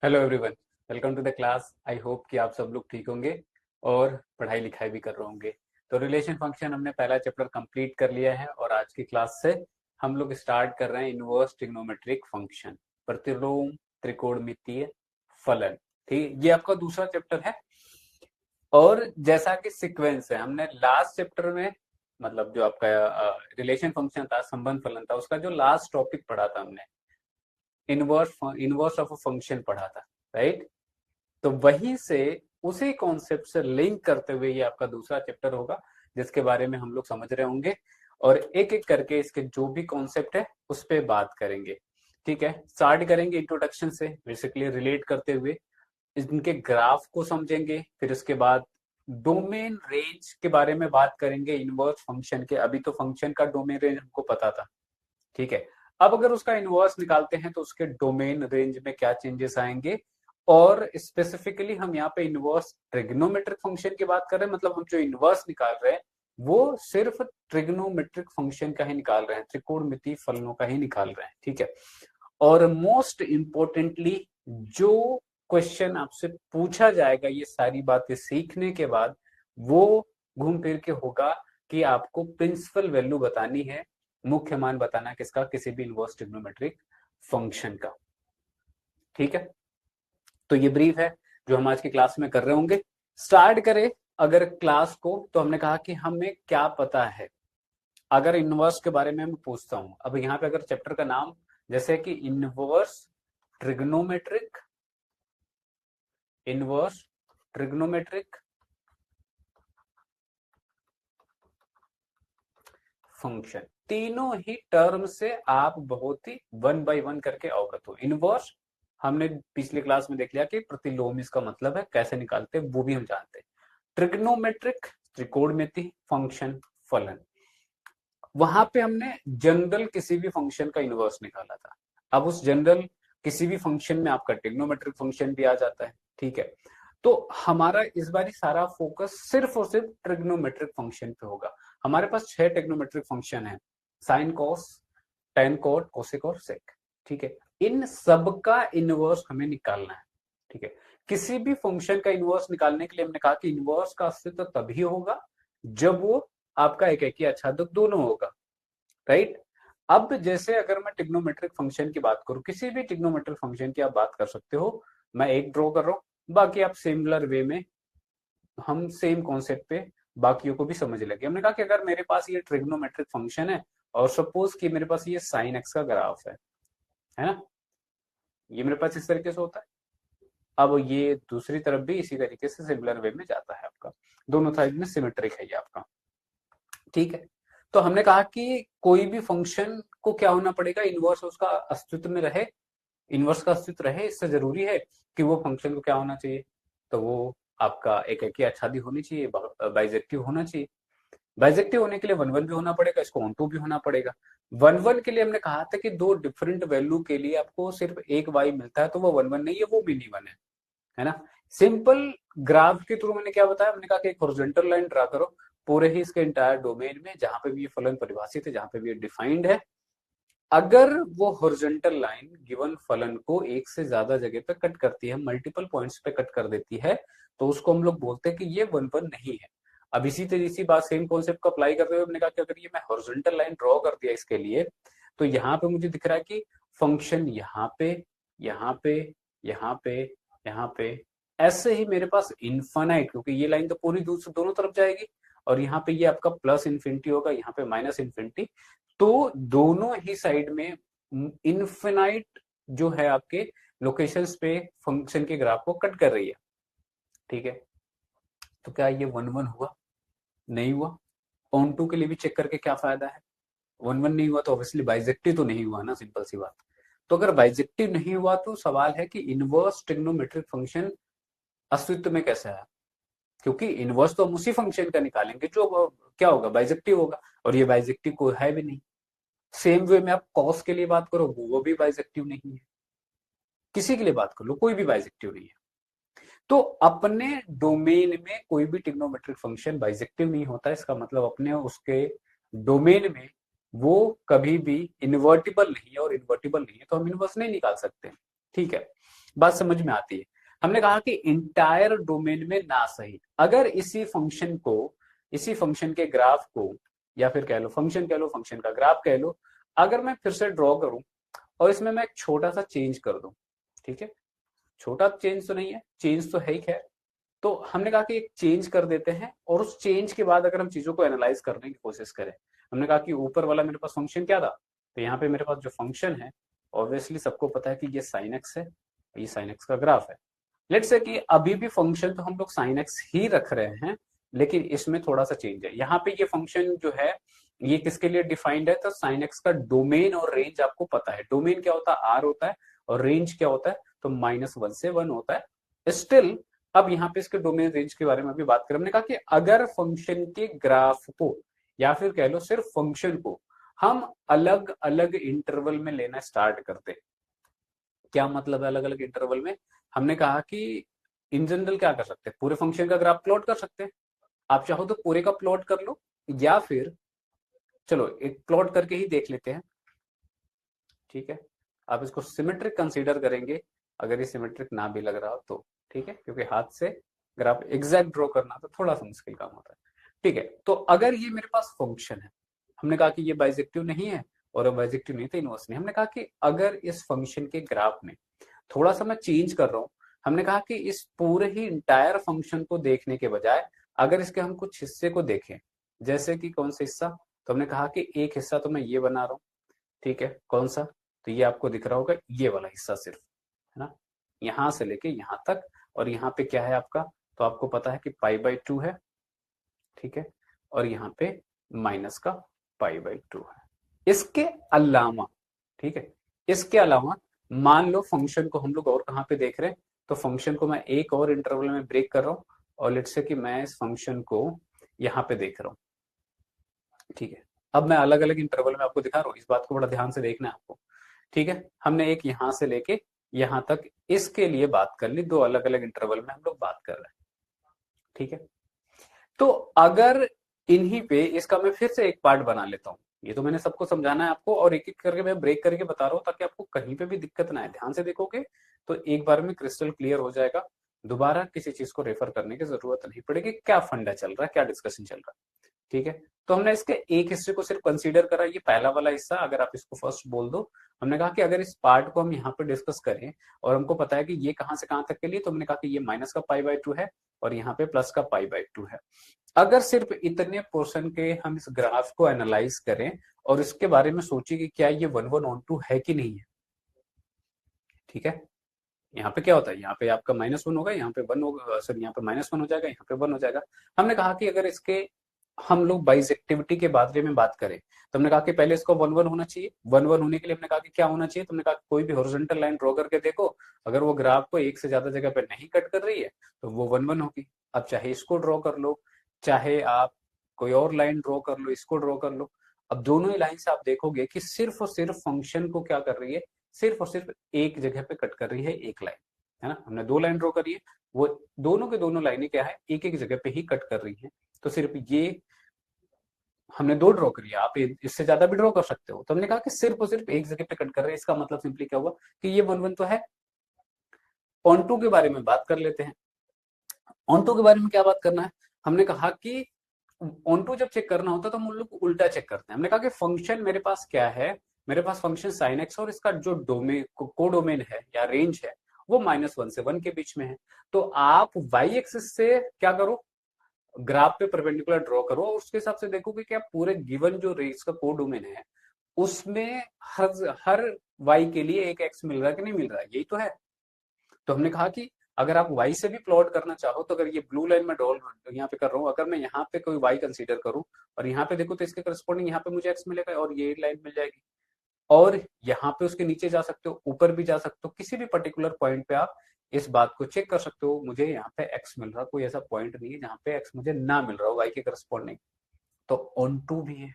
Hello everyone, welcome to the class. I hope कि आप सब लोग ठीक होंगे और पढ़ाई लिखाई भी कर रहे होंगे। तो रिलेशन फंक्शन हमने पहला चैप्टर कंप्लीट कर लिया है और आज की क्लास से हम लोग स्टार्ट कर रहे हैं इनवर्स ट्रिग्नोमेट्रिक फंक्शन, प्रतिलोम त्रिकोणमितीय फलन। ठीक है, ये आपका दूसरा चैप्टर है। और जैसा कि सीक्वेंस है, हमने लास्ट चैप्टर में मतलब जो आपका रिलेशन फंक्शन था, संबंध फलन था, उसका जो लास्ट टॉपिक पढ़ा था हमने, इनवर्स ऑफ अ फंक्शन पढ़ा था, राइट। तो वहीं से उसी कॉन्सेप्ट से लिंक करते हुए ये आपका दूसरा चैप्टर होगा, जिसके बारे में हम लोग समझ रहे होंगे और एक एक करके इसके जो भी कॉन्सेप्ट है उस पर बात करेंगे। ठीक है, स्टार्ट करेंगे इंट्रोडक्शन से, बेसिकली रिलेट करते हुए इनके ग्राफ को समझेंगे। फिर उसके बाद डोमेन रेंज के बारे में बात करेंगे इनवर्स फंक्शन के। अभी तो फंक्शन का डोमेन रेंज हमको पता था, ठीक है। अब अगर उसका इनवर्स निकालते हैं तो उसके डोमेन रेंज में क्या चेंजेस आएंगे, और स्पेसिफिकली हम यहाँ पे इनवर्स ट्रिग्नोमेट्रिक फंक्शन की बात कर रहे हैं। मतलब हम जो इनवर्स निकाल रहे हैं वो सिर्फ ट्रिग्नोमेट्रिक फंक्शन का ही निकाल रहे हैं, त्रिकोणमितीय फलनों का ही निकाल रहे हैं, ठीक है। और मोस्ट इंपोर्टेंटली जो क्वेश्चन आपसे पूछा जाएगा ये सारी बातें सीखने के बाद, वो घूम फिर के होगा कि आपको प्रिंसिपल वैल्यू बतानी है, मुख्य मान बताना है किसका, किसी भी इनवर्स ट्रिग्नोमेट्रिक फंक्शन का। ठीक है, तो ये ब्रीफ है जो हम आज की क्लास में कर रहे होंगे। स्टार्ट करें अगर क्लास को, तो हमने कहा कि हमें क्या पता है अगर इनवर्स के बारे में मैं पूछता हूं। अब यहाँ पे अगर चैप्टर का नाम जैसे कि इनवर्स ट्रिग्नोमेट्रिक फंक्शन, तीनों ही टर्म से आप बहुत ही वन बाय वन करके अवगत हो। इनवर्स हमने पिछली क्लास में देख लिया कि प्रतिलोम इसका मतलब है, कैसे निकालते हैं वो भी हम जानते हैं। ट्रिग्नोमेट्रिक त्रिकोणमिति फंक्शन फलन, वहां पे हमने जनरल किसी भी फंक्शन का इनवर्स निकाला था। अब उस जनरल किसी भी फंक्शन में आपका ट्रिग्नोमेट्रिक फंक्शन भी आ जाता है, ठीक है। तो हमारा इस बार सारा फोकस सिर्फ और सिर्फ ट्रिग्नोमेट्रिक फंक्शन पे होगा। हमारे पास 6 ट्रिग्नोमेट्रिक फंक्शन है, sine cos tan coat cosec और सेक, ठीक है। इन सब का इनवर्स हमें निकालना है, ठीक है। किसी भी फंक्शन का इनवर्स निकालने के लिए हमने कहा कि इनवर्स का अस्तित्व तभी होगा जब वो आपका एक एक आच्छादक दोनों होगा, राइट। अब जैसे अगर मैं ट्रिग्नोमेट्रिक फंक्शन की बात करूं, किसी भी ट्रिग्नोमेट्रिक फंक्शन की आप बात कर सकते हो, मैं एक ड्रॉ कर रहा हूं, बाकी आप सिमिलर वे में हम सेम कॉन्सेप्ट पे बाकियों को भी समझ लगे। हमने कहा कि अगर मेरे पास ये ट्रिग्नोमेट्रिक फंक्शन है और सपोज कि मेरे पास ये साइन एक्स का ग्राफ है ना, ये मेरे पास इस तरीके से होता है। अब ये दूसरी तरफ भी इसी तरीके से सिमिलर वे में जाता है, आपका दोनों साइड में सिमेट्रिक है ये आपका, ठीक है। तो हमने कहा कि कोई भी फंक्शन को क्या होना पड़ेगा, इनवर्स उसका अस्तित्व में रहे, इनवर्स का अस्तित्व रहे। इससे जरूरी है कि वो फंक्शन को क्या होना चाहिए, तो वो आपका एक एक आच्छादी होनी चाहिए, बाइजेक्टिव होना चाहिए। बाइजेक्टिव होने के लिए वन वन भी होना पड़ेगा, इसको ऑन टू भी होना पड़ेगा। वन वन के लिए हमने कहा था कि दो डिफरेंट वैल्यू के लिए आपको सिर्फ एक वाई मिलता है, तो वो वन वन नहीं है, वो मिनी वन है ना। सिंपल ग्राफ के थ्रू मैंने क्या बताया, हमने कहा कि एक हॉरिजॉन्टल लाइन ड्रा करो पूरे ही इसके इंटायर डोमेन में, जहां पे भी ये फलन परिभाषित है, जहां पे भी ये डिफाइंड है। अगर वो हॉरिजॉन्टल लाइन गिवन फलन को एक से ज्यादा जगह पे कट करती है, मल्टीपल पॉइंट्स पे कट कर देती है, तो उसको हम लोग बोलते हैं कि ये वन वन नहीं है। अब इसी तरह सी बात सेम कॉन्सेप्ट को अप्लाई करते हुए हमने कहा कि अगर ये मैं हॉरिजॉन्टल लाइन ड्रॉ कर दिया इसके लिए, तो यहाँ पे मुझे दिख रहा है कि फंक्शन यहाँ पे, यहाँ पे, यहाँ पे, यहाँ पे, ऐसे ही मेरे पास इन्फानाइट, क्योंकि ये लाइन तो पूरी दोनों तरफ जाएगी, और यहाँ पे ये आपका प्लस इन्फिनिटी होगा, यहाँ पे माइनस इन्फिनिटी। तो दोनों ही साइड में इन्फिनाइट जो है आपके लोकेशंस पे फंक्शन के ग्राफ को कट कर रही है, ठीक है। तो क्या ये वन वन हुआ? नहीं हुआ। ऑन टू के लिए भी चेक करके क्या फायदा है, वन वन नहीं हुआ तो ऑब्वियसली बाइजेक्टिव तो नहीं हुआ ना, सिंपल सी बात। तो अगर बाइजेक्टिव नहीं हुआ तो सवाल है कि इनवर्स ट्रिग्नोमेट्रिक फंक्शन अस्तित्व में कैसे है, क्योंकि इनवर्स तो हम उसी फंक्शन का निकालेंगे जो क्या होगा, बाइजेक्टिव होगा, और ये बाइजेक्टिव को है भी नहीं। सेम वे में आप कॉस के लिए बात करो, वो भी बाइजेक्टिव नहीं है। किसी के लिए बात कर लो, कोई भी बाइजेक्टिव नहीं है। तो अपने डोमेन में कोई भी ट्रिग्नोमेट्रिक फंक्शन बाइजेक्टिव नहीं होता, इसका मतलब अपने उसके डोमेन में वो कभी भी इन्वर्टिबल नहीं है, और इन्वर्टिबल नहीं है तो हम इनवर्स नहीं निकाल सकते, ठीक है। बात समझ में आती है। हमने कहा कि इंटायर डोमेन में ना सही, अगर इसी फंक्शन के ग्राफ को, या फिर कह लो फंक्शन कह लो, फंक्शन का ग्राफ कह लो, अगर मैं फिर से ड्रॉ करूं और इसमें मैं एक छोटा सा चेंज कर दूं, ठीक है, छोटा चेंज तो नहीं है, चेंज तो है ही खैर, तो हमने कहा कि एक चेंज कर देते हैं और उस चेंज के बाद अगर हम चीजों को एनालाइज करने की कोशिश करें, हमने कहा कि ऊपर वाला मेरे पास फंक्शन क्या था, तो यहाँ पे मेरे पास जो फंक्शन है, ऑब्वियसली सबको पता है कि ये साइन एक्स है, ये साइन एक्स का ग्राफ है। लेट्स से कि अभी भी फंक्शन तो हम लोग साइन एक्स ही रख रहे हैं, लेकिन इसमें थोड़ा सा चेंज है। यहाँ पे ये फंक्शन जो है ये किसके लिए डिफाइंड है, तो साइन एक्स का डोमेन और रेंज आपको पता है। डोमेन क्या होता है, आर होता है, और रेंज क्या होता है, तो -1 से 1 होता है। स्टिल अब यहाँ पे इसके डोमेन रेंज के बारे में भी बात करें, हमने कहा कि अगर फंक्शन के ग्राफ को, या फिर कह लो सिर्फ फंक्शन को, हम अलग अलग इंटरवल में लेना स्टार्ट करते, क्या मतलब है अलग अलग इंटरवल में, हमने कहा कि इन जनरल क्या कर सकते हैं, पूरे फंक्शन का ग्राफ प्लॉट कर सकते हैं। आप चाहो तो पूरे का प्लॉट कर लो, या फिर चलो एक प्लॉट करके ही देख लेते हैं, ठीक है। आप इसको सिमेट्रिक कंसीडर करेंगे, अगर ये सिमेट्रिक ना भी लग रहा हो तो, ठीक है, क्योंकि हाथ से ग्राफ एग्जैक्ट ड्रॉ करना तो थोड़ा सा मुश्किल काम होता है, ठीक है। तो अगर ये मेरे पास फंक्शन है, हमने कहा कि ये बाइजेक्टिव नहीं है, और बाइजेक्टिव नहीं तो इनवर्स नहीं, हमने कहा कि अगर इस फंक्शन के ग्राफ में थोड़ा सा मैं चेंज कर रहा हूं, हमने कहा कि इस पूरे ही इंटायर फंक्शन को देखने के बजाय अगर इसके हम कुछ हिस्से को देखें, जैसे कि कौन सा हिस्सा, तो हमने कहा कि एक हिस्सा तो मैं ये बना रहा हूं, ठीक है, कौन सा, तो ये आपको दिख रहा होगा, ये वाला हिस्सा सिर्फ, है ना, यहां से लेके यहां तक, और यहाँ पे क्या है आपका, तो आपको पता है कि π/2 है, ठीक है, और यहाँ पे माइनस का π/2 है। इसके अलावा, ठीक है, इसके अलावा मान लो फंक्शन को हम लोग और कहाँ पे देख रहे हैं, तो फंक्शन को मैं एक और इंटरवल में ब्रेक कर रहा हूँ, और लेट्स से कि मैं इस फंक्शन को यहाँ पे देख रहा हूँ, ठीक है। अब मैं अलग अलग इंटरवल में आपको दिखा रहा हूँ, इस बात को बड़ा ध्यान से देखना है आपको, ठीक है। हमने एक यहां से लेके यहां तक इसके लिए बात कर ली, दो अलग अलग इंटरवल में हम लोग बात कर रहे हैं, ठीक है। तो अगर इन्हीं पे इसका मैं फिर से एक पार्ट बना लेता हूँ, ये तो मैंने सबको समझाना है आपको, और एक एक करके मैं ब्रेक करके बता रहा हूँ ताकि आपको कहीं पे भी दिक्कत ना आए। ध्यान से देखोगे तो एक बार में क्रिस्टल क्लियर हो जाएगा, दोबारा किसी चीज को रेफर करने की जरूरत नहीं पड़ेगी, क्या फंडा चल रहा है, क्या डिस्कशन चल रहा है, ठीक है। तो हमने इसके एक हिस्से को सिर्फ कंसीडर करा, ये पहला वाला हिस्सा, अगर आप इसको फर्स्ट बोल दो, हमने कहा कि अगर इस पार्ट को हम यहाँ पे डिस्कस करें और हमको पता है कि ये कहां से कहां तक के लिए, तो हमने कहा कि ये माइनस का π/2 है और यहाँ पे प्लस का π/2 है। अगर सिर्फ इतने पोर्शन के हम इस ग्राफ को एनालाइज करें और इसके बारे में सोचिए कि क्या ये 1 1 है कि नहीं है, ठीक है। यहाँ पे क्या होता है, यहाँ पे आपका -1 होगा, यहाँ पे 1 होगा, सॉरी यहाँ पे -1 हो जाएगा, यहाँ पे 1 हो जाएगा। हमने कहा कि अगर इसके हम लोग बाइजेक्टिविटी के बारे में बात करें, तो हमने कहा कि पहले इसको 1 1 होना चाहिए। 1 1 होने के लिए हमने कहा कि क्या होना चाहिए, तो हमने कहा कि कोई भी हॉरिजॉन्टल लाइन ड्रॉ करके देखो, अगर वो ग्राफ को एक से ज्यादा जगह पे नहीं कट कर रही है तो वो 1 1 होगी। अब चाहे इसको ड्रॉ कर लो, चाहे आप कोई और लाइन ड्रॉ कर लो, इसको ड्रॉ कर लो, अब दोनों ही लाइन से आप देखोगे कि सिर्फ और सिर्फ फंक्शन को क्या कर रही है, सिर्फ और सिर्फ एक जगह पे कट कर रही है, एक लाइन, है ना। हमने दो लाइन ड्रॉ करी है, वो दोनों के दोनों लाइनें क्या है, एक एक जगह पे ही कट कर रही है। तो सिर्फ ये हमने दो ड्रॉ करी है, आप इससे ज्यादा भी ड्रॉ कर सकते हो। तो हमने कहा कि सिर्फ और सिर्फ एक जगह पे कट कर रहे हैं, इसका मतलब सिंपली क्या हुआ कि ये 1 1 तो है। ऑन टू के बारे में बात कर लेते हैं। ऑन टू के बारे में क्या बात करना है, हमने कहा कि ऑन टू जब चेक करना होता है तो हम उन लोग को उल्टा चेक करते हैं। हमने कहा कि फंक्शन मेरे पास क्या है, मेरे पास फंक्शन साइन एक्स, और इसका जो डोमेन कोडोमेन है या रेंज है वो -1 से 1 के बीच में है। तो आप वाई एक्सिस से क्या करो, ग्राफ पे परपेंडिकुलर ड्रॉ करो, और उसके हिसाब से देखोगे कि आप पूरे गिवन जो रेंज का कोडोमेन है उसमें हर वाई के लिए एक एक्स मिल रहा है कि नहीं मिल रहा है, यही तो है। तो हमने कहा कि अगर आप y से भी प्लॉट करना चाहो, तो अगर ये ब्लू लाइन में ड्रॉ यहाँ पे कर रहा हूँ, अगर मैं यहाँ पे कोई y कंसीडर करूँ और यहाँ पे देखो तो इसके करस्पॉन्डिंग यहाँ पे मुझे x मिलेगा और ये लाइन मिल जाएगी, और यहाँ पे उसके नीचे जा सकते हो, ऊपर भी जा सकते हो, किसी भी पर्टिकुलर पॉइंट पे आप इस बात को चेक कर सकते हो, मुझे यहाँ पे x मिल रहा, कोई ऐसा पॉइंट नहीं है जहाँ पे x मुझे ना मिल रहा हो y के करस्पॉन्डिंग। तो ऑन टू भी है,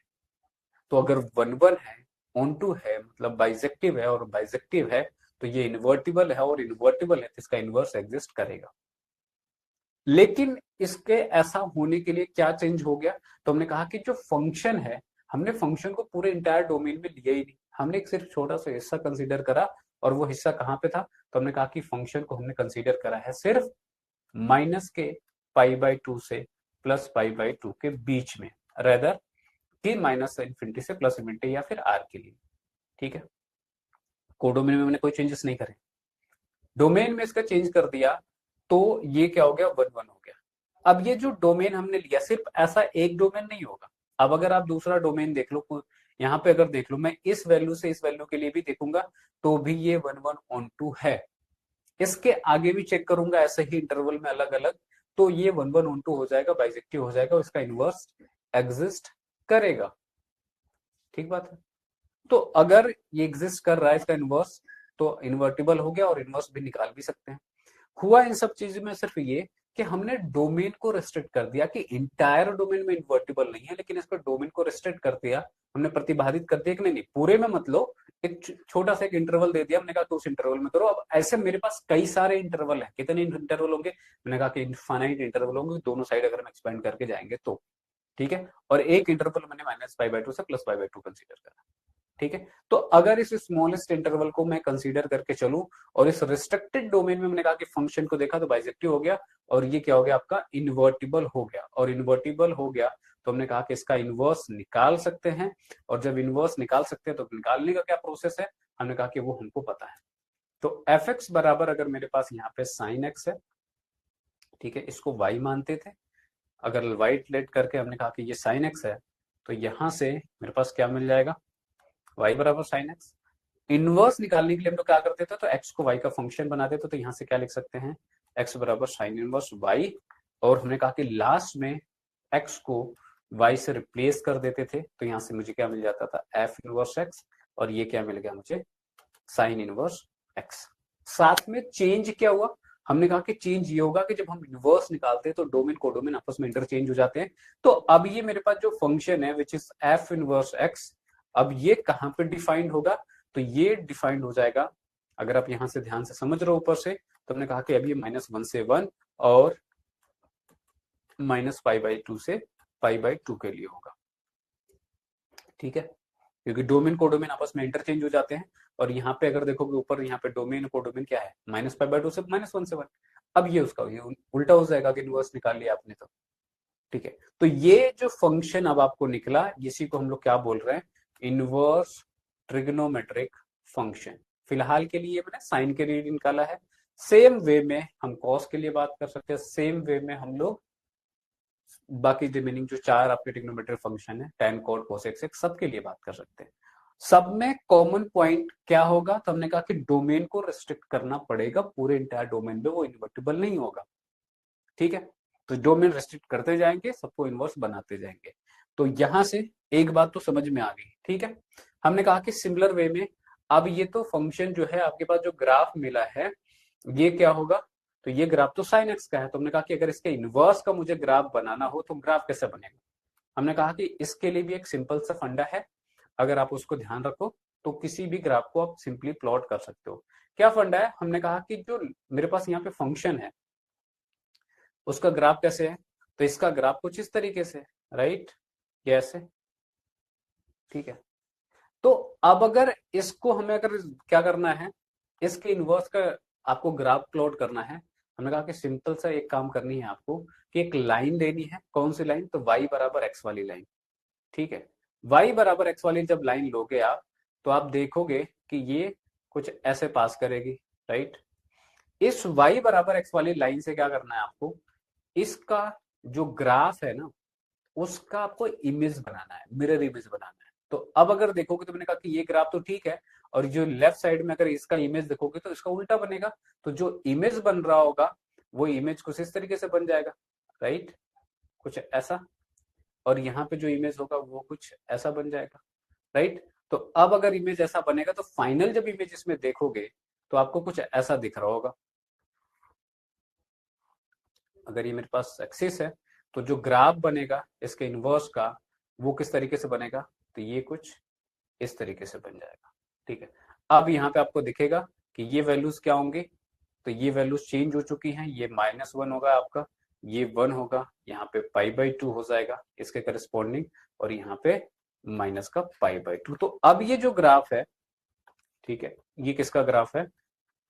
तो अगर 1 1 है, ऑन टू है, मतलब बाइजेक्टिव है, और बाइजेक्टिव है तो ये इन्वर्टिबल है, और इन्वर्टिबल है तो इसका इनवर्स एग्जिस्ट करेगा। लेकिन इसके ऐसा होने के लिए क्या चेंज हो गया, तो हमने कहा कि जो फंक्शन है, हमने फंक्शन को पूरे इंटायर डोमेन में लिया ही नहीं, हमने एक सिर्फ छोटा सा हिस्सा कंसीडर करा और वो हिस्सा कहाँ पे था, तो हमने कहा कि फंक्शन को हमने कंसीडर करा है सिर्फ माइनस के π/2 से प्लस π/2 के बीच में, रेदर कि माइनस इन्फिनिटी से प्लस इन्फिनिटी या फिर आर के लिए। ठीक है, कोडोमेन में हमने कोई चेंजेस नहीं करे, डोमेन में इसका चेंज कर दिया तो ये क्या हो गया, 1 1 हो गया। अब ये जो डोमेन हमने लिया सिर्फ ऐसा एक डोमेन नहीं होगा, अब अगर आप दूसरा डोमेन देख लो, यहाँ पे अगर देख लो, मैं इस वैल्यू से इस वैल्यू के लिए भी देखूंगा तो भी ये 1 1 ऑन 2 है, इसके आगे भी चेक करूंगा ऐसे ही इंटरवल में अलग अलग, तो ये 1 1 ऑन 2 हो जाएगा, बाइजेक्टिव हो जाएगा, इसका इनवर्स एग्जिस्ट करेगा। ठीक बात है, तो अगर ये एग्जिस्ट कर रहा है इसका इनवर्स, तो इन्वर्टिबल हो गया और इनवर्स भी निकाल भी सकते हैं। हुआ इन सब चीजों में सिर्फ ये कि हमने डोमेन को रेस्ट्रिक्ट कर दिया कि इंटायर डोमेन में इन्वर्टिबल नहीं है, लेकिन इसको डोमेन को रेस्ट्रिक्ट कर दिया, हमने प्रतिबाधित कर दिया कि नहीं पूरे में मत लो, एक छोटा सा एक इंटरवल दे दिया, हमने कहा तो उस इंटरवल में करो। अब ऐसे मेरे पास कई सारे इंटरवल है, कितने इंटरवल होंगे, मैंने कहा कि इनफाइनाइट इंटरवल होंगे, दोनों साइड अगर हम एक्सपेंड करके जाएंगे तो। ठीक है, और एक इंटरवल मैंने माइनस π/2 से प्लस π/2 कंसीडर करा। ठीक है, तो अगर इस स्मॉलेस्ट इंटरवल को मैं कंसीडर करके चलूं और इस रिस्ट्रिक्टेड डोमेन में मैंने कहा कि फंक्शन को देखा तो बाइजेक्टिव हो गया, और ये क्या हो गया आपका, इन्वर्टिबल हो गया, और इन्वर्टिबल हो गया तो हमने कहा कि इसका इनवर्स निकाल सकते हैं, और जब इनवर्स निकाल सकते हैं तो निकालने का क्या प्रोसेस है, हमने कहा कि वो हमको पता है। तो एफ एक्स बराबर अगर मेरे पास यहाँ पे साइन एक्स है, ठीक है, इसको वाई मानते थे, अगर वाई लेट करके हमने कहा कि ये साइन एक्स है, तो यहां से मेरे पास क्या मिल जाएगा, y बराबर साइन एक्स। इनवर्स निकालने के लिए हम लोग क्या करते थे, तो x को y का फंक्शन बना देते, तो यहाँ से क्या लिख सकते हैं, x बराबर साइन इनवर्स y, और हमने कहा कि लास्ट में x को y से रिप्लेस कर देते थे, तो यहाँ से मुझे क्या मिल जाता था, f इनवर्स x, और ये क्या मिल गया मुझे, साइन इनवर्स x। साथ में चेंज क्या हुआ, हमने कहा कि चेंज ये होगा कि जब हम इनवर्स निकालते हैं तो डोमेन कोडोमेन आपस में इंटरचेंज हो जाते हैं। तो अब ये मेरे पास जो फंक्शन है which is f inverse x, अब ये कहां पे डिफाइंड होगा, तो ये डिफाइंड हो जाएगा, अगर आप यहां से ध्यान से समझ रहे हो ऊपर से, तो हमने कहा कि अभी -1 से 1 और -π/2 से π/2 के लिए होगा। ठीक है, क्योंकि डोमेन कोडोमेन आपस में इंटरचेंज हो जाते हैं, और यहाँ पे अगर देखोगे ऊपर यहाँ पे डोमेन कोडोमेन क्या है, -π/2 से -1 से 1, अब ये उसका ये उल्टा हो जाएगा कि इनवर्स निकाल लिया आपने तो। ठीक है, तो ये जो फंक्शन अब आपको निकला, इसी को हम लोग क्या बोल रहे हैं, इनवर्स ट्रिग्नोमेट्रिक फंक्शन। फिलहाल के लिए मैंने साइन के लिए निकाला है, सेम वे में हम कॉस के लिए बात कर सकते हैं, सेम वे में हम लोग बाकी रिमेनिंग जो 4 आपके ट्रिग्नोमेट्रिक फंक्शन है, tan cot cos x सबके लिए बात कर सकते हैं। सब में कॉमन पॉइंट क्या होगा, तो हमने कहा कि डोमेन को रिस्ट्रिक्ट करना पड़ेगा, पूरे इंटायर डोमेन में वो इन्वर्टिबल नहीं होगा। ठीक है, तो डोमेन रेस्ट्रिक्ट करते जाएंगे, सबको इनवर्स बनाते जाएंगे। तो यहां से एक बात तो समझ में आ गई। ठीक है, हमने कहा कि सिमिलर वे में अब ये तो फंक्शन जो है आपके पास जो ग्राफ मिला है, ये क्या होगा, तो ये ग्राफ तो साइन एक्स का है, तो हमने कहा कि अगर इसके इनवर्स का मुझे ग्राफ बनाना हो तो ग्राफ कैसे बनेगा, हमने कहा कि इसके लिए भी एक सिंपल सा फंडा है, अगर आप उसको ध्यान रखो तो किसी भी ग्राफ को आप सिंपली प्लॉट कर सकते हो। क्या फंडा है, हमने कहा कि जो मेरे पास यहाँ पे फंक्शन है उसका ग्राफ कैसे है, तो इसका ग्राफ कुछ इस तरीके से, राइट, कैसे, ठीक है। तो अब अगर इसको हमें अगर क्या करना है, इसके इनवर्स का आपको ग्राफ प्लॉट करना है, हमने कहा कि सिंपल सा एक काम करनी है आपको, कि एक लाइन लेनी है, कौन सी लाइन, तो y बराबर x वाली लाइन। ठीक है, y बराबर x वाली जब लाइन लोगे आप, तो आप देखोगे कि ये कुछ ऐसे पास करेगी, राइट। इस y बराबर x वाली लाइन से क्या करना है आपको, इसका जो ग्राफ है ना, उसका आपको इमेज बनाना है, मिरर इमेज बनाना है। तो अब अगर देखोगे तो मैंने कहा कि ये ग्राफ तो ठीक है, और जो लेफ्ट साइड में अगर इसका इमेज देखोगे तो इसका उल्टा बनेगा, तो जो इमेज बन रहा होगा वो इमेज कुछ इस तरीके से बन जाएगा, राइट, कुछ ऐसा, और यहाँ पे जो इमेज होगा वो कुछ ऐसा बन जाएगा, राइट। तो अब अगर इमेज ऐसा बनेगा तो फाइनल जब इमेज इसमें देखोगे तो आपको कुछ ऐसा दिख रहा होगा। अगर ये मेरे पास एक्सिस है तो जो ग्राफ बनेगा इसके इनवर्स का वो किस तरीके से बनेगा, तो ये कुछ इस तरीके से बन जाएगा। ठीक है, अब यहाँ पे आपको दिखेगा कि ये वैल्यूज क्या होंगे, तो ये वैल्यूज चेंज हो चुकी हैं, ये -1 होगा आपका, ये 1 होगा, यहाँ पे π/2 हो जाएगा इसके करस्पॉन्डिंग, और यहाँ पे माइनस का π/2। तो अब ये जो ग्राफ है, ठीक है, ये किसका ग्राफ है?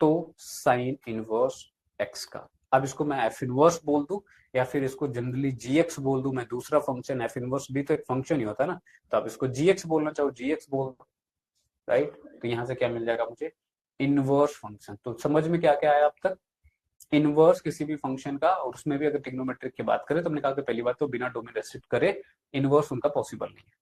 तो साइन इनवर्स एक्स का। अब इसको मैं एफ इनवर्स बोल दूं या फिर इसको जनरली जी एक्स बोल दूं, मैं दूसरा फंक्शन, एफ इनवर्स भी तो एक फंक्शन ही होता है ना, तो आप इसको जी एक्स बोलना चाहो जी एक्स बोल दो, राइट। तो यहां से क्या मिल जाएगा मुझे? Inverse function. तो समझ में क्या क्या आया अब तक? इनवर्स किसी भी फंक्शन का, और उसमें भी अगर ट्रिग्नोमेट्रिक की बात करें तो हमने कहा कि पहली बात तो बिना डोमेन रेस्ट्रिक्ट करे इनवर्स उनका पॉसिबल नहीं है।